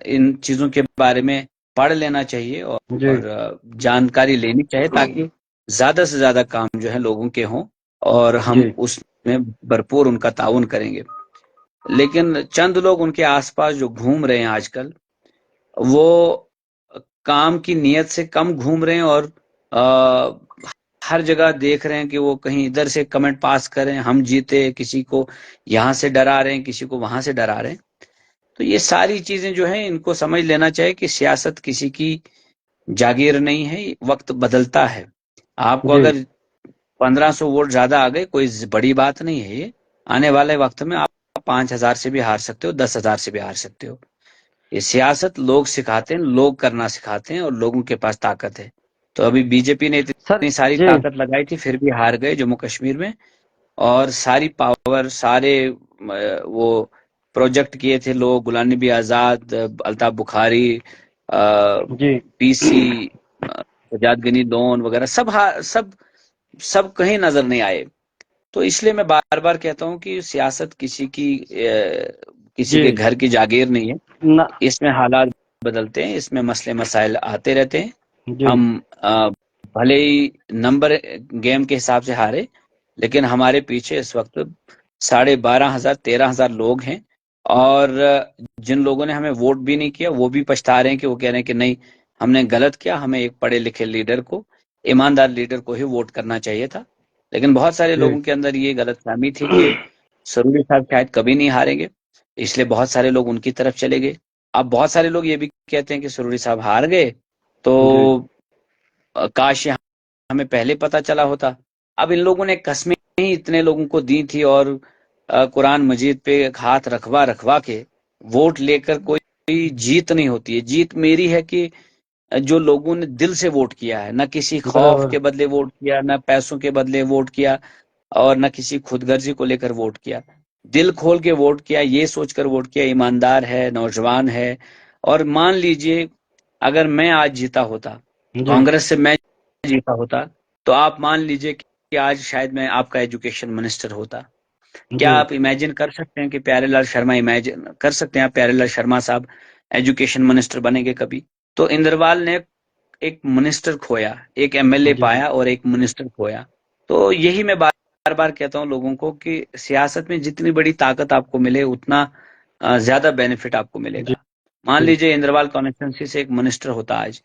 इन चीजों के बारे में पढ़ लेना चाहिए,
जी
और जानकारी लेनी चाहिए, ताकि ज्यादा से ज्यादा काम जो है लोगों के हों, और हम
जी
उसमें भरपूर उनका ताउन करेंगे। लेकिन चंद लोग उनके आसपास जो घूम रहे हैं आजकल, वो काम की नीयत से कम घूम रहे हैं, और हर जगह देख रहे हैं कि वो कहीं इधर से कमेंट पास करें, हम जीते, किसी को यहाँ से डरा रहे हैं, किसी को वहां से डरा रहे हैं। तो ये सारी चीजें जो है, इनको समझ लेना चाहिए कि सियासत किसी की जागीर नहीं है, वक्त बदलता है। आपको
जी
अगर 1500 वोट ज्यादा आ गए, कोई बड़ी बात नहीं है ये। आने वाले वक्त में आप 5,000 से भी हार सकते हो, 10,000 से भी हार सकते हो। ये सियासत लोग सिखाते हैं, लोग करना सिखाते हैं, और लोगों के पास ताकत है। तो अभी बीजेपी ने
सर।
इतनी सारी
जी
ताकत लगाई थी, फिर भी हार गए जम्मू कश्मीर में। और सारी पावर, सारे वो प्रोजेक्ट किए थे लोग, गुलाम नबी आजाद, अल्ताफ बुखारी,
जी
पीसी, सजाद गनी लोन वगैरह, सब कहीं नजर नहीं आए। तो इसलिए मैं बार बार कहता हूं कि सियासत किसी
जी
के घर की जागीर नहीं है।
ना
इसमें हालात बदलते हैं, इसमें मसले मसाइल आते रहते हैं।
जी
हम भले ही नंबर गेम के हिसाब से हारे, लेकिन हमारे पीछे इस वक्त 12,500 13,000 लोग हैं। और जिन लोगों ने हमें वोट भी नहीं किया, वो भी पछता रहे हैं, कि वो कह रहे हैं कि नहीं, हमने गलत किया, हमें एक पढ़े लिखे लीडर को, ईमानदार लीडर को ही वोट करना चाहिए था। लेकिन बहुत सारे
जी
लोगों के अंदर ये गलतफहमी थी कि सरूरी साहब शायद कभी नहीं हारेंगे, इसलिए बहुत सारे लोग उनकी तरफ चले गए। अब बहुत सारे लोग ये भी कहते हैं कि सरूरी साहब हार गए, तो
जी
काश ये हमें पहले पता चला होता। अब इन लोगों ने कस्में ही इतने लोगों को दी थी, और कुरान मजीद पे हाथ रखवा रखवा के वोट लेकर कोई कोई जीत नहीं होती है। जीत मेरी है कि जो लोगों ने दिल से वोट किया है, ना किसी खौफ
बराबर।
के बदले वोट किया, ना पैसों के बदले वोट किया, और ना किसी खुदगर्जी को लेकर वोट किया। दिल खोल के वोट किया, ये सोचकर वोट किया ईमानदार है, नौजवान है। और मान लीजिए अगर मैं आज जीता होता,
जी
कांग्रेस से मैं जीता होता, तो आप मान लीजिए कि आज शायद मैं आपका एजुकेशन मिनिस्टर होता। क्या
जी
आप इमेजिन कर सकते हैं कि प्यारेलाल शर्मा, इमेजिन कर सकते हैं आप प्यारेलाल शर्मा साहब एजुकेशन मिनिस्टर बनेंगे कभी? तो इंद्रवाल ने एक मिनिस्टर खोया, एक एमएलए
जी
पाया और एक मिनिस्टर खोया। तो यही मैं बार बार कहता हूं लोगों को कि सियासत में जितनी बड़ी ताकत आपको मिले उतना ज्यादा बेनिफिट आपको
जी
मिलेगा। मान लीजिए इंद्रवाल कॉन्स्टिट्यूंसी से एक मिनिस्टर होता आज,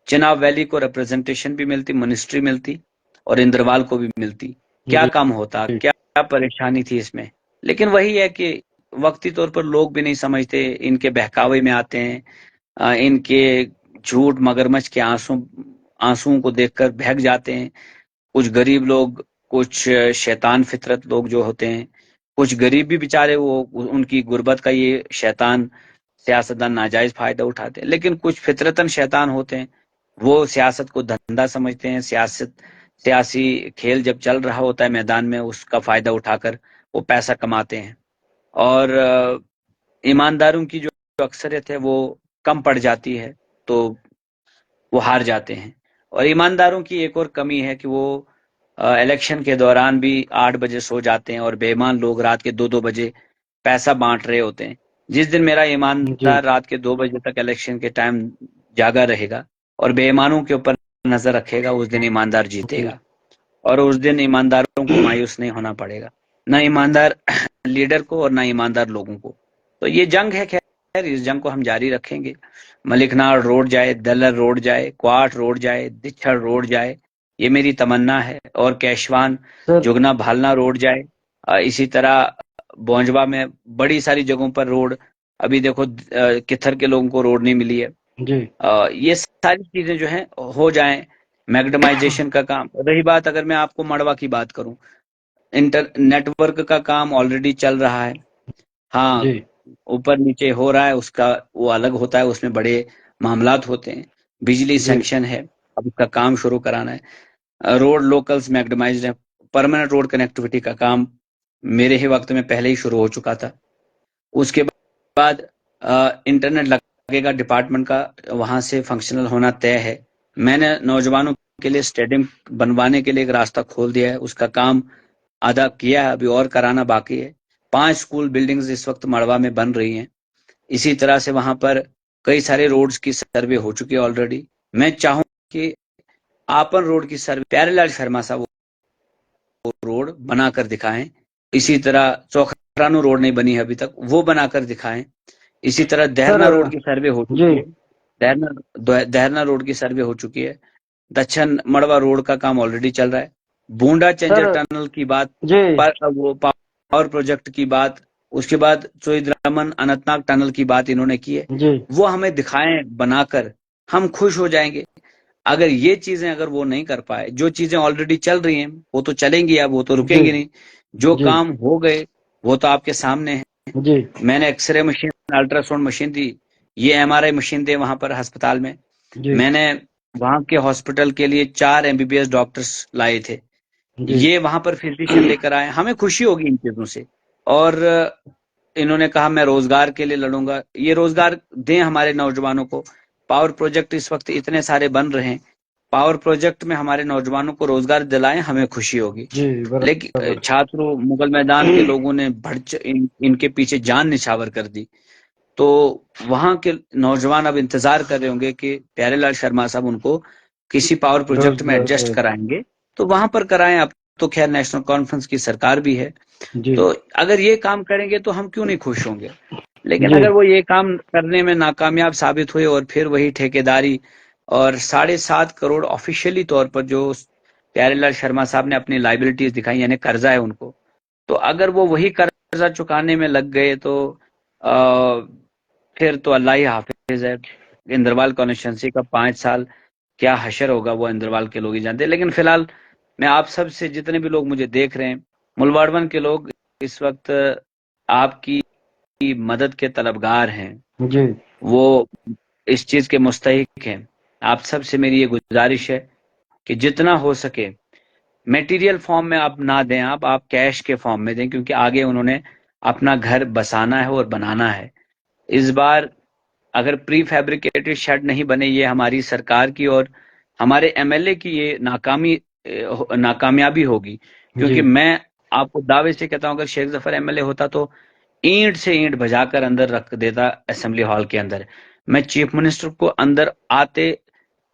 चिनाब वैली को रिप्रेजेंटेशन भी मिलती, मिनिस्ट्री मिलती, और इंद्रवाल को भी मिलती, क्या
जी
काम होता, क्या परेशानी थी इसमें? लेकिन वही है कि वक्ती तौर पर लोग भी नहीं समझते, इनके बहकावे में आते हैं, इनके झूठ मगरमच्छ के आंसुओं को देखकर बहक जाते हैं। कुछ गरीब लोग, कुछ शैतान फितरत लोग जो होते हैं, कुछ गरीब भी बेचारे वो उनकी गुर्बत का ये शैतान सियासतदान नाजायज फायदा उठाते हैं। लेकिन कुछ फितरतन शैतान होते हैं, वो सियासत को धंधा समझते हैं, सियासी खेल जब चल रहा होता है मैदान में उसका फायदा उठाकर वो पैसा कमाते हैं। और ईमानदारों की जो अक्सरियत है वो कम पड़ जाती है, तो वो हार जाते हैं। और ईमानदारों की एक और कमी है कि वो इलेक्शन के दौरान भी 8 बजे सो जाते हैं और बेईमान लोग रात के 2-2 बजे पैसा बांट रहे होते हैं। जिस दिन मेरा
जी
ईमानदार रात के 2 बजे तक इलेक्शन के टाइम जागा रहेगा और बेईमानों के ऊपर नजर रखेगा, उस दिन ईमानदार
जी
जीतेगा। और उस दिन ईमानदारों को मायूस नहीं होना पड़ेगा, ना ईमानदार लीडर को और ना ईमानदार लोगों को। तो ये जंग है, खैर इस जंग को हम जारी रखेंगे। मलिकनार रोड जाए, दलर रोड जाए, क्वाट रोड जाए, दिच्छड़ रोड जाए, ये मेरी तमन्ना है। और कैशवान
सर।
जुगना भालना रोड जाए। इसी तरह बोंजवा में बड़ी सारी जगहों पर रोड, अभी देखो कित्थर के लोगों को रोड नहीं मिली है।
जी
ये सारी चीजें जो हैं हो जाएं। मैग्डमाइजेशन का काम रही बात, अगर मैं आपको मड़वा की बात करूं, इंटर नेटवर्क का काम ऑलरेडी चल रहा है। हाँ,
जी
ऊपर नीचे हो रहा है, उसका वो अलग होता है, उसमें बड़े मामलात होते हैं। बिजली
जी
सैंक्शन है, अब उसका काम शुरू कराना है। रोड लोकल्स मैग्डमाइज्ड है। परमानेंट रोड कनेक्टिविटी का काम मेरे ही वक्त में पहले ही शुरू हो चुका था। उसके बाद इंटरनेट लगेगा डिपार्टमेंट का, वहां से फंक्शनल होना तय है। मैंने नौजवानों के लिए स्टेडियम बनवाने के लिए एक रास्ता खोल दिया है, उसका काम आधा किया है, अभी और कराना बाकी है। 5 स्कूल बिल्डिंग्स इस वक्त मड़वा में बन रही हैं। इसी तरह से वहां पर कई सारे रोड्स की सर्वे हो चुकी है ऑलरेडी। मैं चाहूँ कि आपन रोड की सर्वे प्यारेलाल शर्मा साहब वो रोड बनाकर दिखाएं। इसी तरह चौखरानो रोड नहीं बनी है अभी तक, वो बनाकर दिखाएं। इसी तरह
सर।
दहरना रोड की सर्वे हो
जी
चुकी है। दहरना रोड की सर्वे हो चुकी है। दक्षिण मड़वा रोड का काम ऑलरेडी चल रहा है। बूंदा
सर।
चंजर टनल की बात,
जी
पर वो पावर प्रोजेक्ट की बात, उसके बाद चोइद्रामन अनंतनाग टनल की बात इन्होंने की है।
जी
वो हमें दिखाएं बनाकर, हम खुश हो जाएंगे। अगर ये चीजें अगर वो नहीं कर पाए, जो चीजें ऑलरेडी चल रही हैं वो तो चलेंगी, अब वो तो
जी
रुकेंगी नहीं। जो
जी
काम हो गए वो तो आपके सामने है।
जी
मैंने एक्सरे मशीन, अल्ट्रासाउंड मशीन दी, ये एमआरआई मशीन दी वहां पर अस्पताल में।
जी
मैंने वहां के हॉस्पिटल के लिए 4 एमबीबीएस डॉक्टर्स लाए थे,
जी
ये वहां पर फिजिशियन लेकर आए। हमें खुशी होगी इन चीजों से। और इन्होंने कहा मैं रोजगार के लिए लड़ूंगा, ये रोजगार दें हमारे नौजवानों को। पावर प्रोजेक्ट इस वक्त इतने सारे बन रहे हैं, पावर प्रोजेक्ट में हमारे नौजवानों को रोजगार दिलाएं, हमें खुशी होगी।
जी
लेकिन
बराबर।
छात्रों, मुगल मैदान के लोगों ने इनके पीछे जान निछावर कर दी। तो वहां के नौजवान अब इंतजार कर रहे होंगे कि प्यारेलाल शर्मा साहब उनको किसी पावर प्रोजेक्ट में
रोजगार
एडजस्ट कराएंगे, तो वहां पर कराएं। अब तो खैर नेशनल कॉन्फ्रेंस की सरकार भी है,
जी
तो अगर ये काम करेंगे तो हम क्यों नहीं खुश होंगे। लेकिन
जी
अगर वो ये काम करने में नाकामयाब साबित हुए और फिर वही ठेकेदारी और 7.5 करोड़ ऑफिशियली तौर पर जो प्यारेलाल शर्मा साहब ने अपनी लाइबिलिटीज दिखाई, यानी कर्जा है उनको, तो अगर वो वही कर्जा चुकाने में लग गए तो आ, फिर तो अल्लाह ही हाफिज है। इंद्रवाल कॉन्स्टिट्यूंसी का 5 साल क्या हशर होगा वो इंद्रवाल के लोग ही जानते हैं। लेकिन फिलहाल मैं आप सब से, जितने भी लोग मुझे देख रहे हैं, मुलवाड़वन के लोग इस वक्त आपकी मदद के तलबगार हैं।
जी
वो इस चीज के मुस्तहिक हैं। आप सबसे मेरी ये गुजारिश है कि जितना हो सके मटेरियल फॉर्म में आप ना दें, आप कैश के फॉर्म में दें, क्योंकि आगे उन्होंने अपना घर बसाना है और बनाना है। इस बार अगर प्री फैब्रिकेटेड शेड नहीं बने, ये हमारी सरकार की और हमारे एमएलए की ये नाकामयाबी होगी।
जी
क्योंकि मैं आपको दावे से कहता हूं, अगर शेख जफर एमएलए होता तो ईंट से ईंट बजाकर अंदर रख देता असेंबली हॉल के अंदर। मैं चीफ मिनिस्टर को अंदर आते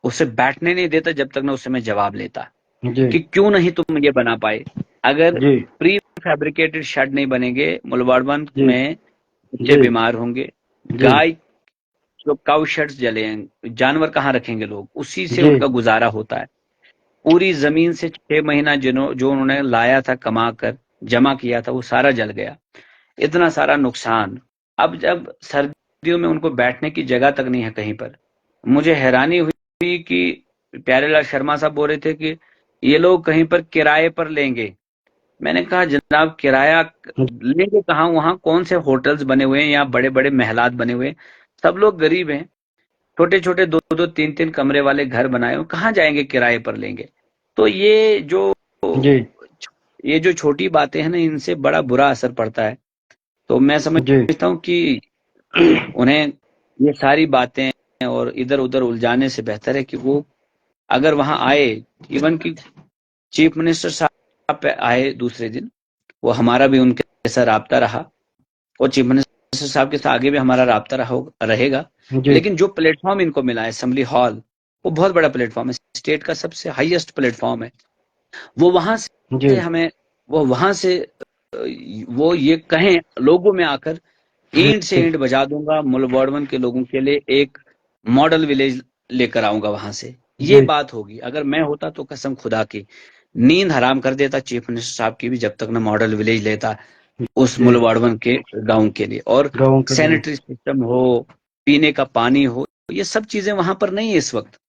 उसे बैठने नहीं देता जब तक ना उससे मैं जवाब लेता
जी
कि क्यों नहीं तुम ये बना पाए। अगर
जी
प्री फैब्रिकेटेड शेड नहीं बनेंगे, मुलवाड़वन
जी
में बच्चे
जी
बीमार होंगे।
जी
गाय जो काउ शेड्स जले हैं, जानवर कहाँ रखेंगे लोग, उसी से
जी
उनका गुजारा होता है। पूरी जमीन से 6 महीना जो उन्होंने लाया था, कमा कर जमा किया था, वो सारा जल गया। इतना सारा नुकसान। अब जब सर्दियों में उनको बैठने की जगह तक नहीं है कहीं पर। मुझे हैरानी हुई कि प्यारेलाल शर्मा साहब बोल रहे थे कि ये लोग कहीं पर किराए पर लेंगे। मैंने कहा जनाब, किराया लेंगे कहाँ? वहां कौन से होटल्स बने हुए हैं या बड़े बड़े महलात बने हुए हैं? सब लोग गरीब हैं, छोटे छोटे दो दो तीन तीन कमरे वाले घर बनाए हुए, कहाँ जाएंगे किराए पर लेंगे? तो
जी
ये जो छोटी बातें हैं ना, इनसे बड़ा बुरा असर पड़ता है। तो मैं
जी
समझता हूँ कि उन्हें ये सारी बातें और इधर उधर उलझाने से बेहतर है कि वो अगर वहां आए, इवन कि चीफ मिनिस्टर साहब पे आए दूसरे दिन, वो हमारा भी उनके साथ राब्ता रहा और चीफ मिनिस्टर साहब के साथ आगे भी हमारा राब्ता रहेगा।
जी
लेकिन जो प्लेटफॉर्म इनको मिला है असेंबली हॉल, वो बहुत बड़ा प्लेटफॉर्म है, स्टेट का सबसे हाईएस्ट प्लेटफॉर्म है। वो वहां
जी
से हमें वो वहां से वो ये कहें लोगों में आकर, ईंट से ईंट बजा दूंगा, मुलबर्डवन के लोगों के लिए एक मॉडल विलेज लेकर आऊंगा वहां से, ये
जी
बात होगी। अगर मैं होता तो कसम खुदा की नींद हराम कर देता चीफ मिनिस्टर साहब की भी, जब तक ना मॉडल विलेज लेता उस
जी
मुलवाड़वन के गांव के लिए, और
गाँव के लिए।
सैनिटरी सिस्टम हो, पीने का पानी हो, ये सब चीजें वहां पर नहीं है इस वक्त।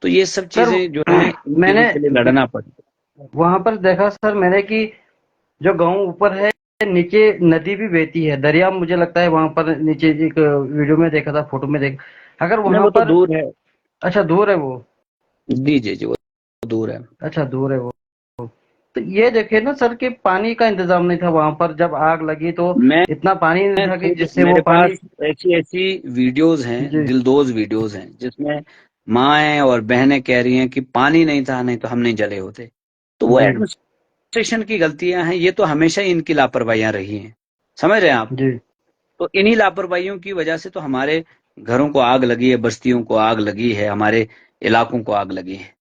तो ये सब
सर
चीजें जो है, इन चीजों
मैंने
के लिए लड़ना पड़ता
वहां पर देखा सर मैंने कि जो गांव ऊपर है, नीचे नदी भी बहती है, दरिया मुझे लगता है वहां पर नीचे। एक वीडियो में देखा था, फोटो में देखा, अगर
है। नहीं,
वहां
वो तो
पर।
दूर है।
अच्छा दूर है वो।
जी जी जी, वो दूर है।
अच्छा दूर है वो। तो ये देखे ना सर कि पानी का इंतजाम नहीं था वहां पर, जब आग लगी तो
मैं
इतना पानी नहीं था कि
खुद,
जिससे वो
मेरे
पानी।
पास ऐसी ऐसी वीडियोस हैं,
जी
दिलदोज वीडियोस हैं, जिसमें माएँ और बहनें कह रही हैं कि पानी नहीं था, नहीं तो हम नहीं जले होते। तो वो
जी
एडमिनिस्ट्रेशन की गलतियां हैं, ये तो हमेशा ही इनकी लापरवाहियां रही हैं। समझ रहे हैं आप?
जी
तो इन्हीं लापरवाहियों की वजह से तो हमारे घरों को आग लगी है, बस्तियों को आग लगी है, हमारे इलाकों को आग लगी है।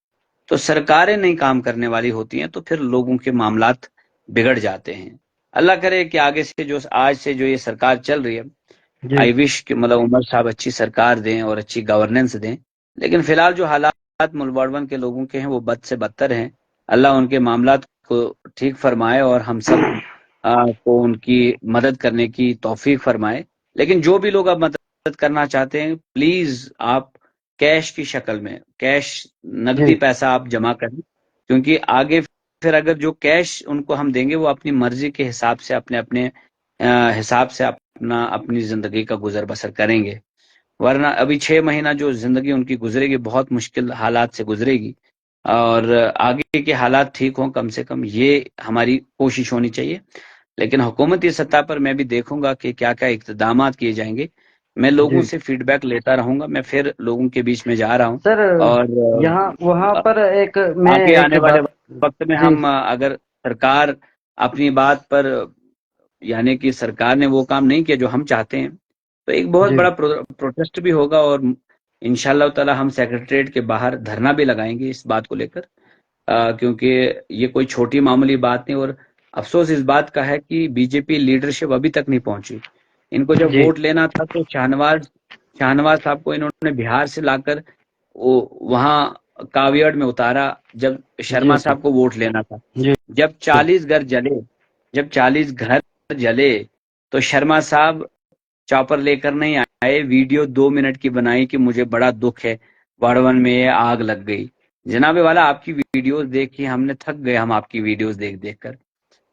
तो सरकारें नहीं काम करने वाली होती हैं तो फिर लोगों के मामलात बिगड़ जाते हैं। अल्लाह करे कि आगे से जो आज से जो ये सरकार चल रही है,
जी
आई विश कि मतलब उमर साहब अच्छी सरकार दें और अच्छी गवर्नेंस दें। लेकिन फिलहाल जो हालात मुलबाड़वन के लोगों के हैं वो बद से बदतर हैं। अल्लाह उनके मामलात को ठीक फरमाए और हम सब को उनकी मदद करने की तौफीक फरमाए। लेकिन जो भी लोग अब मदद करना चाहते हैं, प्लीज आप कैश की शक्ल में, कैश,
जी
नकदी पैसा आप जमा करें। क्योंकि आगे फिर अगर जो कैश उनको हम देंगे, वो अपनी मर्जी के हिसाब से, अपने अपने हिसाब से अपना अपनी जिंदगी का गुजर बसर करेंगे। वरना अभी 6 महीना जो जिंदगी उनकी गुजरेगी, बहुत मुश्किल हालात से गुजरेगी। और आगे के हालात ठीक हों, कम से कम ये हमारी कोशिश होनी चाहिए। लेकिन हुकूमती सतह पर मैं भी देखूंगा कि क्या क्या इक़दाम किए जाएंगे। मैं लोगों
जी
से फीडबैक लेता रहूंगा। मैं फिर लोगों के बीच में जा रहा हूँ।
सर
और
यहाँ वहां
अ,
पर एक मैं
आगे
एक
आने वाले
बात।
वक्त में
जी
हम अगर सरकार अपनी बात पर, यानी कि सरकार ने वो काम नहीं किया जो हम चाहते हैं, तो एक बहुत
जी
बड़ा प्रोटेस्ट भी होगा। और इंशाल्लाह ताला हम सेक्रेटरीट के बाहर धरना भी लगाएंगे इस बात को लेकर। क्योंकि ये कोई छोटी मामूली बात नहीं। और अफसोस इस बात का है कि बीजेपी लीडरशिप अभी तक नहीं पहुंची। इनको जब
जी
वोट लेना था तो शाहनवाज शाहनवाज साहब को इन्होंने बिहार से लाकर वो वहां कावियड में उतारा, जब
जी
शर्मा साहब को वोट लेना था।
जी
जब 40 घर जले तो शर्मा साहब चॉपर लेकर नहीं आए, वीडियो 2 मिनट की बनाई कि मुझे बड़ा दुख है, बाड़वन में ये आग लग गई। जनाबे वाला, आपकी वीडियोस देखी हमने, थक गए हम आपकी वीडियोस देख देख कर।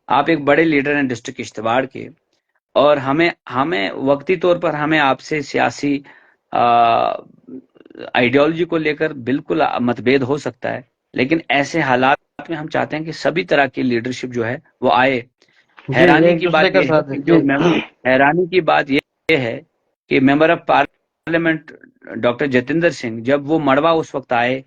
आप एक बड़े लीडर हैं डिस्ट्रिक्ट किश्तवाड़ के। और हमें हमें वक्ती तौर पर हमें आपसे सियासी आइडियोलॉजी को लेकर बिल्कुल मतभेद हो सकता है, लेकिन ऐसे हालात में हम चाहते हैं कि सभी तरह की लीडरशिप जो है वो आए।
जी,
हैरानी
एक
की
दूसरे
बात
का
यह है
साथ
कि
जी।
हैरानी की बात यह है कि member of parliament doctor Jatinder Singh, जब वो मड़वा उस वक्त आए,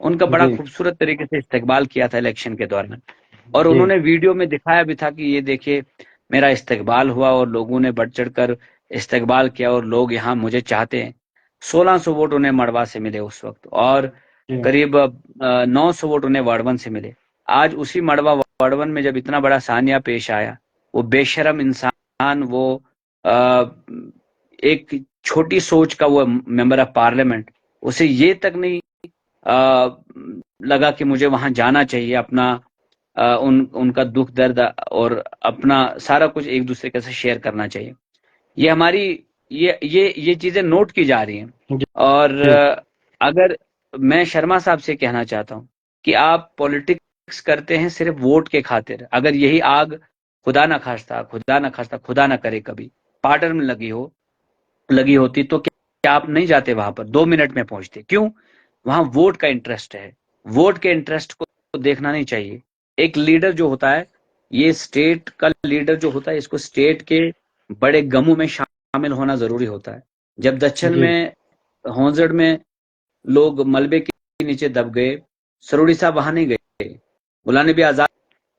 उनका बड़ा
जी
खूबसूरत तरीके से इस्तकबाल किया था इलेक्शन के दौरान, और
जी
उन्होंने वीडियो में दिखाया भी था कि ये देखिए मेरा इस्तकबाल हुआ और लोगों ने बढ़ चढ़कर इस्तकबाल किया और लोग यहाँ मुझे चाहते हैं। 1600 वोट उन्हें मड़वा से मिले उस वक्त, और
जी
करीब 900 वोट उन्हें वार्डवन से मिले। आज उसी मड़वा वार्डवन में जब इतना बड़ा सानिया पेश आया, वो बेशरम इंसान, वो एक छोटी सोच का वो मेंबर ऑफ पार्लियामेंट, उसे ये तक नहीं आ, लगा कि मुझे वहां जाना चाहिए, अपना उनका दुख दर्द और अपना सारा कुछ एक दूसरे के साथ शेयर करना चाहिए। ये हमारी ये चीजें नोट की जा रही हैं।
जी
और
जी
अगर मैं शर्मा साहब से कहना चाहता हूं कि आप पॉलिटिक्स करते हैं सिर्फ वोट के खातिर, अगर यही आग खुदा ना करे कभी पार्टर में लगी होती तो क्या आप नहीं जाते वहां पर, 2 मिनट में पहुंचते? क्यों? वहां वोट का इंटरेस्ट है। वोट के इंटरेस्ट को देखना नहीं चाहिए। एक लीडर जो होता है, ये स्टेट का लीडर जो होता है, इसको स्टेट के बड़े गमों में शामिल होना जरूरी होता है। जब दच्छल
जी
में, होंजड़ में लोग मलबे के नीचे दब गए, सरोड़ी साहब वहां नहीं गए, गुलाम नबी आजाद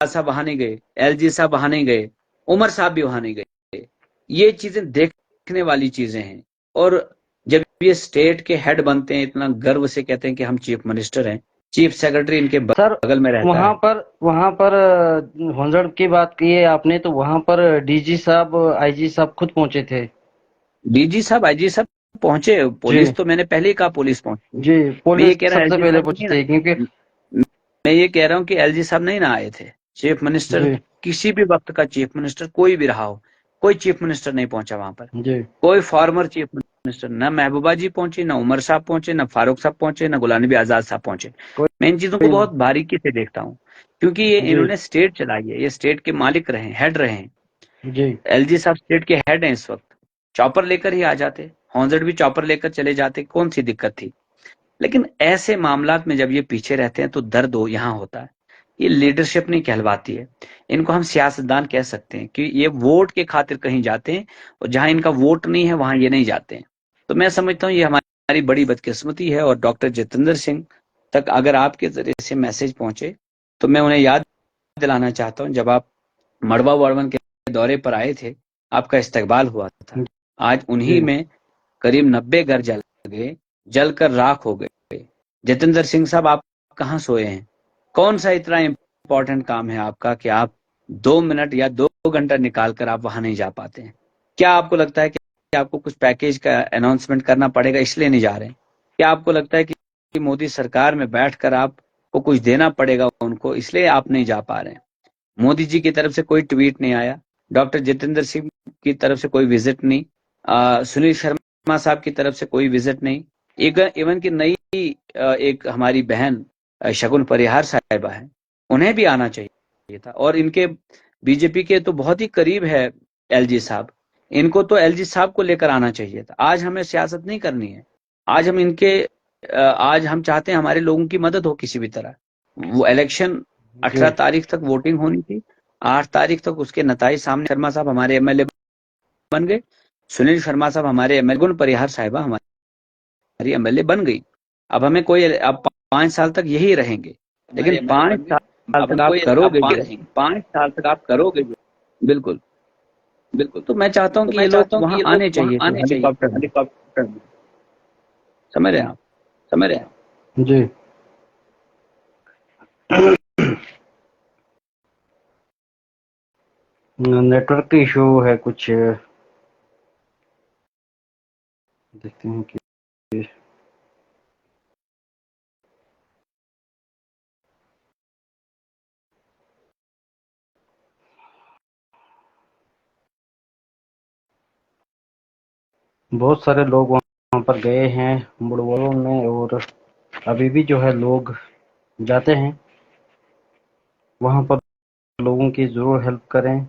साहब वहां नहीं गए, एलजी साहब वहां नहीं गए, उमर साहब भी वहां नहीं गए। ये चीजें देखने वाली चीजें हैं। और जब ये स्टेट के हेड बनते हैं, इतना गर्व से कहते हैं कि हम चीफ मिनिस्टर हैं, चीफ सेक्रेटरी इनके
सर,
बगल में रहता है।
वहां पर होंजड़ की बात की है आपने, तो वहां पर डीजी साहब, आईजी साहब खुद पहुंचे थे।
डीजी साहब, आईजी साहब पहुंचे,
जी
पुलिस तो मैंने पहले ही कहा पुलिस पहुंची।
जी,
मैं ये
पुलिस
कह रहा हूँ
सबसे
एलजी
पहले
साहब
पहुंची
नहीं
थी क्योंकि
ना, मैं ये कह रहा हूँ कि एलजी साहब नहीं ना आए थे। चीफ मिनिस्टर,
जी
किसी भी वक्त का चीफ मिनिस्टर कोई भी रहा हो, कोई चीफ मिनिस्टर नहीं पहुंचा वहां पर।
जी
कोई फॉर्मर चीफ मिनिस्टर, ना महबूबा जी पहुंची, ना उमर साहब पहुंचे, ना फारूक साहब पहुंचे, ना गुलाम नबी आजाद साहब पहुंचे।
कोई
मैं इन चीजों को
कोई
बहुत बारीकी से देखता हूँ, क्योंकि ये
जी
इन्होंने स्टेट चलाई है, ये स्टेट के मालिक रहे, हेड रहे।
जी
एलजी साहब स्टेट के हेड हैं इस वक्त, चॉपर लेकर ही आ जाते, हॉन्जट भी चॉपर लेकर चले जाते, कौन सी दिक्कत थी? लेकिन ऐसे मामलात में जब ये पीछे रहते हैं तो दर्द यहाँ होता है। ये लीडरशिप नहीं कहलवाती है। इनको हम सियासतदान कह सकते हैं कि ये वोट के खातिर कहीं जाते हैं, और जहां इनका वोट नहीं है वहां ये नहीं जाते हैं। तो मैं समझता हूँ ये हमारी बड़ी बदकिस्मती है। और डॉक्टर जितेंद्र सिंह तक अगर आपके जरिए से मैसेज पहुंचे, तो मैं उन्हें याद दिलाना चाहता हूँ, जब आप मड़वा वर्मन के दौरे पर आए थे, आपका इस्तकबाल हुआ था। आज उन्हीं
जी
में करीब 90 घर जल गए, जलकर राख हो गए। जितेंद्र सिंह साहब, आप कहाँ सोए हैं? कौन सा इतना इंपॉर्टेंट काम है आपका कि आप 2 मिनट या 2 घंटा निकाल कर आप वहां नहीं जा पाते हैं? क्या आपको लगता है कि आपको कुछ पैकेज का अनाउंसमेंट करना पड़ेगा इसलिए नहीं जा रहे हैं? क्या आपको लगता है कि मोदी सरकार में बैठकर आपको कुछ देना पड़ेगा उनको, इसलिए आप नहीं जा पा रहे हैं? मोदी जी की तरफ से कोई ट्वीट नहीं आया, डॉक्टर जितेंद्र सिंह की तरफ से कोई विजिट नहीं, सुनील शर्मा साहब की तरफ से कोई विजिट नहीं। इवन की नई एक हमारी बहन शगुन परिहार साहिबा है, उन्हें भी आना चाहिए था। और इनके बीजेपी के तो बहुत ही करीब है एलजी साहब, इनको तो एलजी साहब को लेकर आना चाहिए था। आज हमें सियासत नहीं करनी है, आज हम आज हम चाहते हैं हमारे लोगों की मदद हो किसी भी तरह। वो इलेक्शन
जी
18 तारीख तक वोटिंग होनी थी, 8 तारीख तक उसके नताइज सामने। शर्मा साहब हमारे एमएलए बन गए, सुनील शर्मा साहब हमारे एमएलए, गुण परिहार साहिबा हमारी एमएलए बन गई। अब हमें कोई, अब 5 साल तक यही रहेंगे,
हमारे
लेकिन
एमएलए
पांच
बन गए।
साल
अब
तक
हम
आप
कोई, अब
करोगे जो,
रहेंगे।
5 साल तक आप करोगे जो, बिल्कुल बिल्कुल। तो मैं चाहता हूँ
तो
कि
मैं
ये लोग
चाहता हूँ कि
वहां
ये लोग
आने
वहां
चाहिए थे
आने चाहिए थे
हेलीकॉप्टर में,
हेलीकॉप्टर में।
समझ रहे हैं आप?
समझ रहे हैं जी। नेटवर्क इशू है कुछ, देखते हैं कि बहुत सारे लोग वहां पर गए हैं मुड़वरों में, और अभी भी जो है लोग जाते हैं वहां पर। लोगों की जरूर हेल्प करें,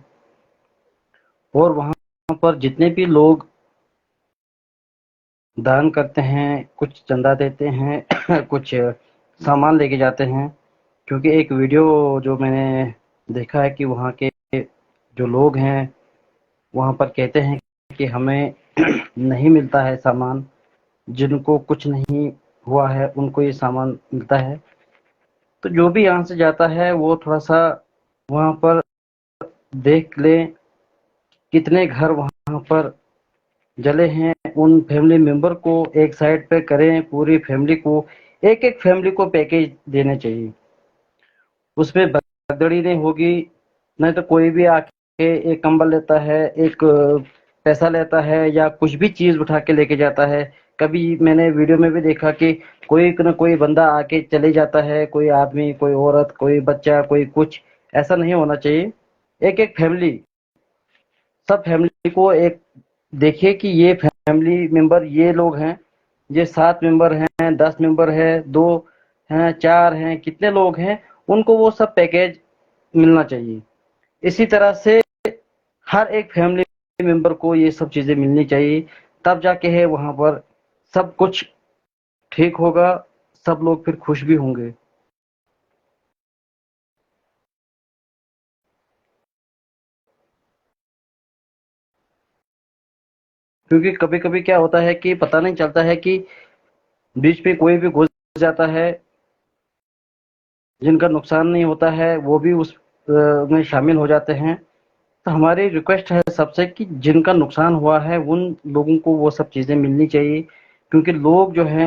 और वहां पर जितने भी लोग दान करते हैं, कुछ चंदा देते हैं, कुछ सामान लेके जाते हैं, क्योंकि एक वीडियो जो मैंने देखा है कि वहाँ के जो लोग हैं वहाँ पर कहते हैं कि हमें नहीं मिलता है सामान, जिनको कुछ नहीं हुआ है उनको ये सामान मिलता है। तो जो भी यहाँ से जाता है वो थोड़ा सा वहाँ पर देख लें कितने घर वहाँ पर जले हैं, उन फैमिली मेंबर को एक साइड पे करें, पूरी फैमिली को एक-एक फैमिली को पैकेज देने चाहिए। उसमें भगदड़ी नहीं होगी, नहीं तो कोई भी आके एक कंबल लेता है, एक पैसा लेता है या कुछ भी चीज़ उठा के लेके जाता है। कभी मैंने वीडियो में भी देखा कि कोई न कोई बंदा आके चले जाता है, कोई आदमी, कोई औरत, कोई बच्चा, कोई कुछ, ऐसा नहीं होना चाहिए। एक-एक फैमिली, सब फैमिली को एक देखिए कि ये फैमिली मेंबर ये लोग हैं, ये 7 मेंबर हैं, 10 मेंबर है, 2 हैं, 4 हैं, कितने लोग हैं, उनको वो सब पैकेज मिलना चाहिए। इसी तरह से हर एक फैमिली मेंबर को ये सब चीज़ें मिलनी चाहिए, तब जाके है वहाँ पर सब कुछ ठीक होगा, सब लोग फिर खुश भी होंगे। क्योंकि कभी-कभी क्या होता है कि पता नहीं चलता है कि बीच में कोई भी घुस जाता है, जिनका नुकसान नहीं होता है, वो भी उस में शामिल हो जाते हैं। तो हमारी रिक्वेस्ट है सबसे कि जिनका नुकसान हुआ है उन लोगों को वो सब चीज़ें मिलनी चाहिए, क्योंकि लोग जो हैं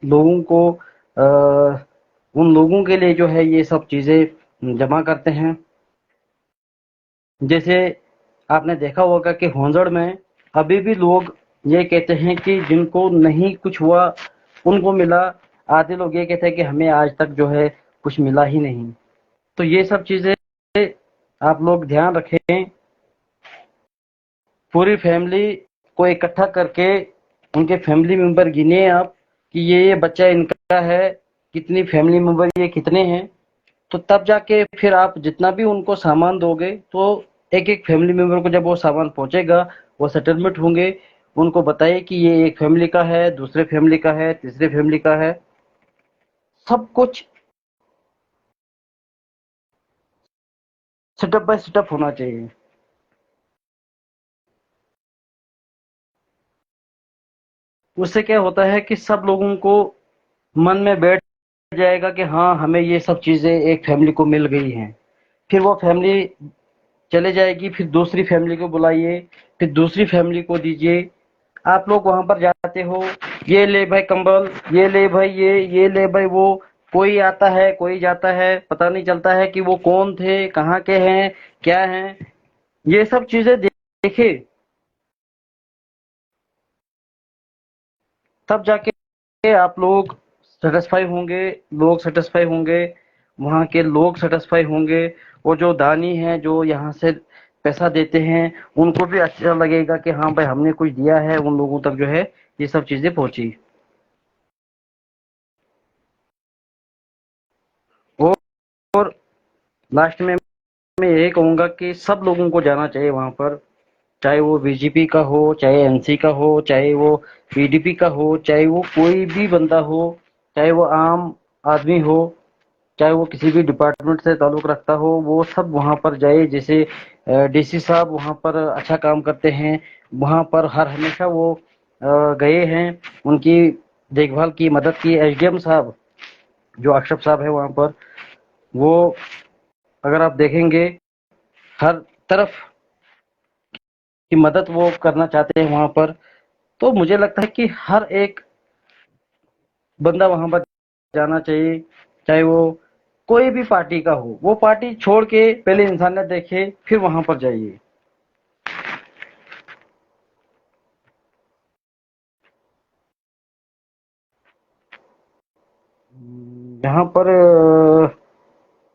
लोगों को उन लोगों के लिए जो है ये सब चीज़ें जमा करते हैं। जैसे आपने देखा होगा कि होंजड़ में अभी भी लोग ये कहते हैं कि जिनको नहीं कुछ हुआ उनको मिला, आधे लोग ये कहते हैं कि हमें आज तक जो है कुछ मिला ही नहीं। तो ये सब चीज़ें आप लोग ध्यान रखें, पूरी फैमिली को इकट्ठा करके उनके फैमिली मेंबर गिने आप कि ये बच्चा इनका है, कितनी फैमिली मेंबर ये कितने हैं, तो तब जाके फिर आप जितना भी उनको सामान दोगे तो एक एक फैमिली मेंबर को जब वो सामान पहुंचेगा, वो सेटलमेंट होंगे, उनको बताइए कि ये एक फैमिली का है, दूसरे फैमिली का है, तीसरे फैमिली का है, सब कुछ सेटअप बाय सेटअप होना चाहिए। उससे क्या होता है कि सब लोगों को मन में बैठ जाएगा कि हाँ हमें ये सब चीजें एक फैमिली को मिल गई हैं। फिर वो फैमिली चले जाएगी, फिर दूसरी फैमिली को बुलाइए, फिर दूसरी फैमिली को दीजिए। आप लोग वहां पर जाते हो, ये ले भाई कंबल, ये ले भाई ये ले भाई वो, कोई आता है कोई जाता है, पता नहीं चलता है कि वो कौन थे, कहाँ के हैं, क्या हैं। ये सब चीजें देखे तब जाके आप लोग सेटिस्फाई होंगे, लोग सेटिस्फाई होंगे, वहाँ के लोग सेटिस्फाई होंगे, और जो दानी हैं जो यहाँ से पैसा देते हैं उनको भी अच्छा लगेगा कि हाँ भाई हमने कुछ दिया है, उन लोगों तक जो है ये सब चीजें पहुंची। और लास्ट में मैं यही कहूंगा कि सब लोगों को जाना चाहिए वहां पर, चाहे वो बीजेपी का हो, चाहे एनसी का हो, चाहे वो पीडीपी का हो, चाहे वो कोई भी बंदा हो, चाहे वो आम आदमी हो, चाहे वो किसी भी डिपार्टमेंट से ताल्लुक रखता हो, वो सब वहां पर जाए। जैसे डीसी साहब वहां पर अच्छा काम करते हैं, वहां पर हर हमेशा वो गए हैं, उनकी देखभाल की, मदद की। एसडीएम साहब जो अक्षर साहब है वहां पर, वो अगर आप देखेंगे हर तरफ की मदद वो करना चाहते हैं वहां पर। तो मुझे लगता है कि हर एक बंदा वहां पर जाना चाहिए, चाहे वो कोई भी पार्टी का हो, वो पार्टी छोड़ के पहले इंसानियत देखे फिर वहां पर जाइए। यहाँ पर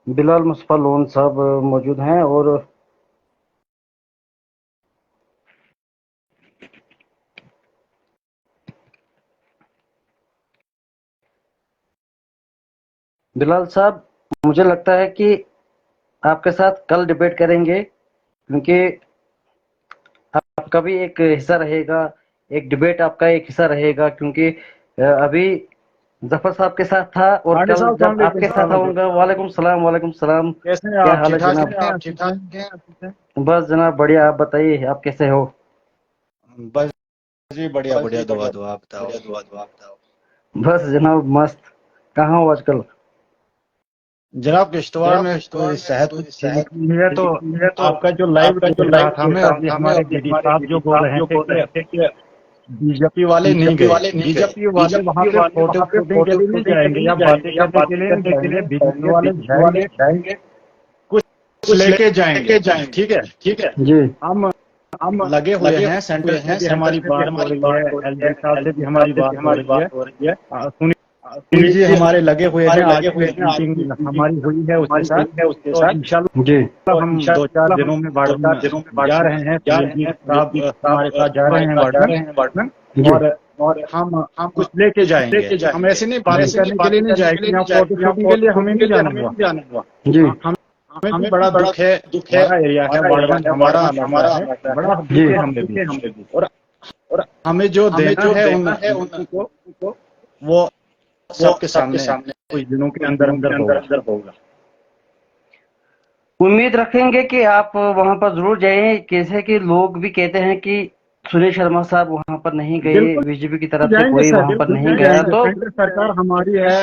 बिलाल मुस्तफा लोन साहब मौजूद हैं, और बिलाल साहब मुझे लगता है कि आपके साथ कल डिबेट करेंगे, क्योंकि आप आपका भी एक हिस्सा रहेगा, एक डिबेट आपका एक हिस्सा रहेगा, क्योंकि अभी जफर साहब के साथ था और
आंटी
कल
साहब
जब
सलाम
आपके साथ
अलैकुम।
आऊंगा। वालेकुम सलाम, वालेकुम सलाम।
कैसे हैं
क्या
आप?
हाल है
ठीक ठाक
जनाब?
हैं? आप ठीक ठाक हैं?
बस जनाब बढ़िया, आप बताइए आप कैसे हो?
बस जी बढ़िया बढ़िया, दुआ दुआ आप बताओ।
बस जनाब मस्त। कहाँ हो आजकल?
जनाब किश्तवाड़ में कोई सेहत कुछ ठीक नहीं है, तो आपका जो लाइव देख रहा था मैं अभी, हमारे डीडी साहब जो बोल रहे थे कि बीजेपी वाले नहीं गए। बीजेपी वाले वहां पे फोटो शूटिंग के लिए नहीं जाएंगे या बातें करने के लिए नहीं जाएंगे। बीजेपी वाले जाएंगे, कुछ लेके जाएंगे। ठीक है,
जी
हम लगे हुए हैं। सेंटर से भी हमारी बात हो रही है, एलजी साहब से भी हमारी बात हो रही है। सुनील जी हमारे लगे हुए हैं, आज भी मीटिंग हमारी हुई है उसके साथ। तो
जी
इंशाल्लाह हम 2-4 दिनों में वार्डन जा रहे हैं। सुनील जी साहब हमारे साथ जा रहे हैं वार्डन,
जी
और हम कुछ लेके जाएंगे। हम ऐसे नहीं बातें करने के लिए नहीं जाएंगे, यहाँ फोटो शूटिंग के लिए हमें नहीं जाना हुआ।
जी
हमें भी बड़ा दुख है, हमारा एरिया है वार्डन, हमारा इलाका है, बड़ा दुख है हमें भी। और हमें जो देना है उन लोगों को, वो सबके सामने कुछ दिनों के अंदर अंदर होगा।
उम्मीद रखेंगे कि आप वहां पर जरूर जाएं। कैसे कि लोग भी कहते हैं कि सुनील शर्मा साहब वहां पर नहीं गए,
बिल्कुल
बीजेपी की तरफ से
जाएंगे
कोई
सर,
वहां पर नहीं
बिल्कुल
गया।
जाएंगे।
तो
सेंटर सरकार हमारी है,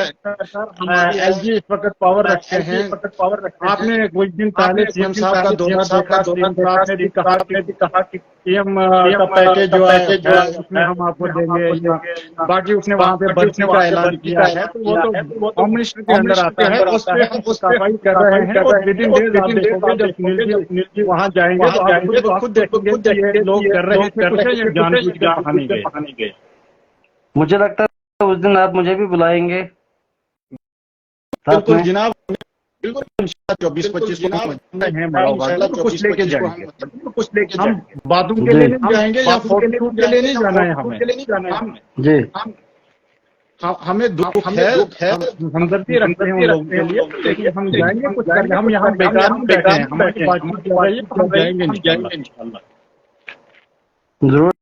एलजी इस वक्त पावर रखते हैं। आपने कुछ दिन पहले सीएम साहब का दौरा देखा। सीएम साहब ने भी कहा कि सीएम का पैकेज जो है उसमें हम आपको देंगे, या बाकी उसने वहां पे भर्ती का ऐलान किया है। तो वो तो होम मिनिस्टर के अंदर आता है, उस पर हम सफाई कर रहे हैं। और विद इन डेज आप देखोगे, जब सुनील जी वहां जाएंगे तो आप खुद देखेंगे कि ये लोग कर रहे थे कुछ है, ये जानबूझ के वहां नहीं गए।
मुझे लगता है उस दिन आप मुझे भी बुलाएंगे साथ
बिल्कुल
में।
जनाब, बिल्कुल। 24-25 को हैं मलाबाद, कुछ लेके जाएंगे। हम बातों के लिए
जी
नहीं जाएंगे या फोटो शूट के लिए नहीं जाना है हमें।
जी
हमें दुख है, हमदर्दी रखते हैं उन लोगों के लिए, लेकिन हम जाएंगे कुछ करके। हम यहाँ बेकार नहीं बैठे हैं, हमारी बातचीत चल रही है, तो हम जाएंगे इंशाल्लाह।
जरूर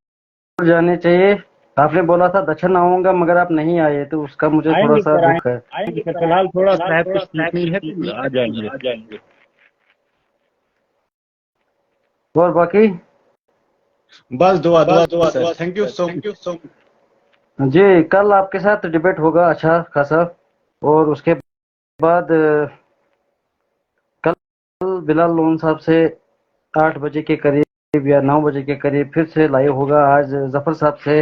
जाने चाहिए। आपने बोला था दक्षिण आऊंगा, मगर आप नहीं आए, तो उसका मुझे थोड़ा
आएंगे
सा
सर,
दुख है।
आएंगे सर। फिलहाल थोड़ा सेहत कुछ ठीक नहीं है, तो आ जाएंगे।
और बाकी
बस दुआ sir. Thank you so much.
जी, कल आपके साथ डिबेट होगा अच्छा खासा। और उसके बाद कल बिलाल लोन साहब से 8 बजे के करीब या 9 बजे के करीब फिर से लाइव होगा। आज जफर साहब से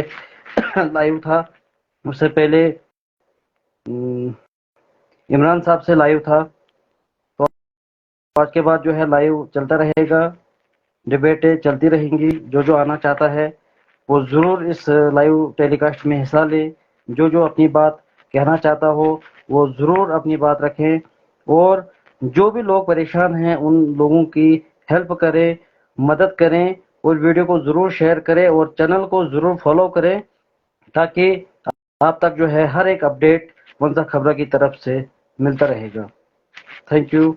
लाइव था, उससे पहले इमरान साहब से लाइव था। तो आज के बाद जो है लाइव चलता रहेगा, डिबेटें चलती रहेंगी। जो आना चाहता है वो ज़रूर इस लाइव टेलीकास्ट में हिस्सा ले। जो अपनी बात कहना चाहता हो वो ज़रूर अपनी बात रखें। और जो भी लोग परेशान हैं उन लोगों की हेल्प करें, मदद करें, और वीडियो को ज़रूर शेयर करें और चैनल को ज़रूर फॉलो करें, ताकि आप तक जो है हर एक अपडेट वंजा खबरा की तरफ से मिलता रहेगा। Thank you,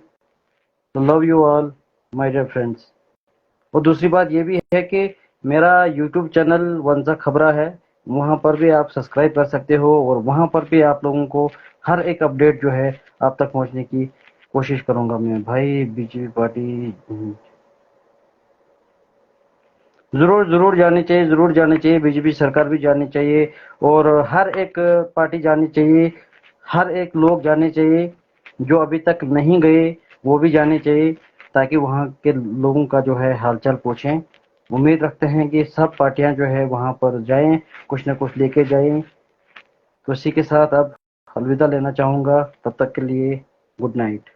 love you all my dear friends. और दूसरी बात ये भी है कि मेरा यूट्यूब चैनल वंजा खबरा है, वहाँ पर भी आप सब्सक्राइब कर सकते हो, और वहाँ पर भी आप लोगों को हर एक अपडेट जो है आप तक पहुँचने की कोशिश करूँगा मैं। भाई बीजेपी पार्टी ज़रूर जानी चाहिए, ज़रूर जानी चाहिए। बीजेपी सरकार भी जानी चाहिए, और हर एक पार्टी जानी चाहिए, हर एक लोग जाने चाहिए। जो अभी तक नहीं गए वो भी जाने चाहिए, ताकि वहाँ के लोगों का जो है हालचाल पूछें। उम्मीद रखते हैं कि सब पार्टियां जो है वहाँ पर जाएं, कुछ न कुछ लेके जाएं। तो इसी के साथ अब अलविदा लेना चाहूँगा, तब तक के लिए गुड नाइट।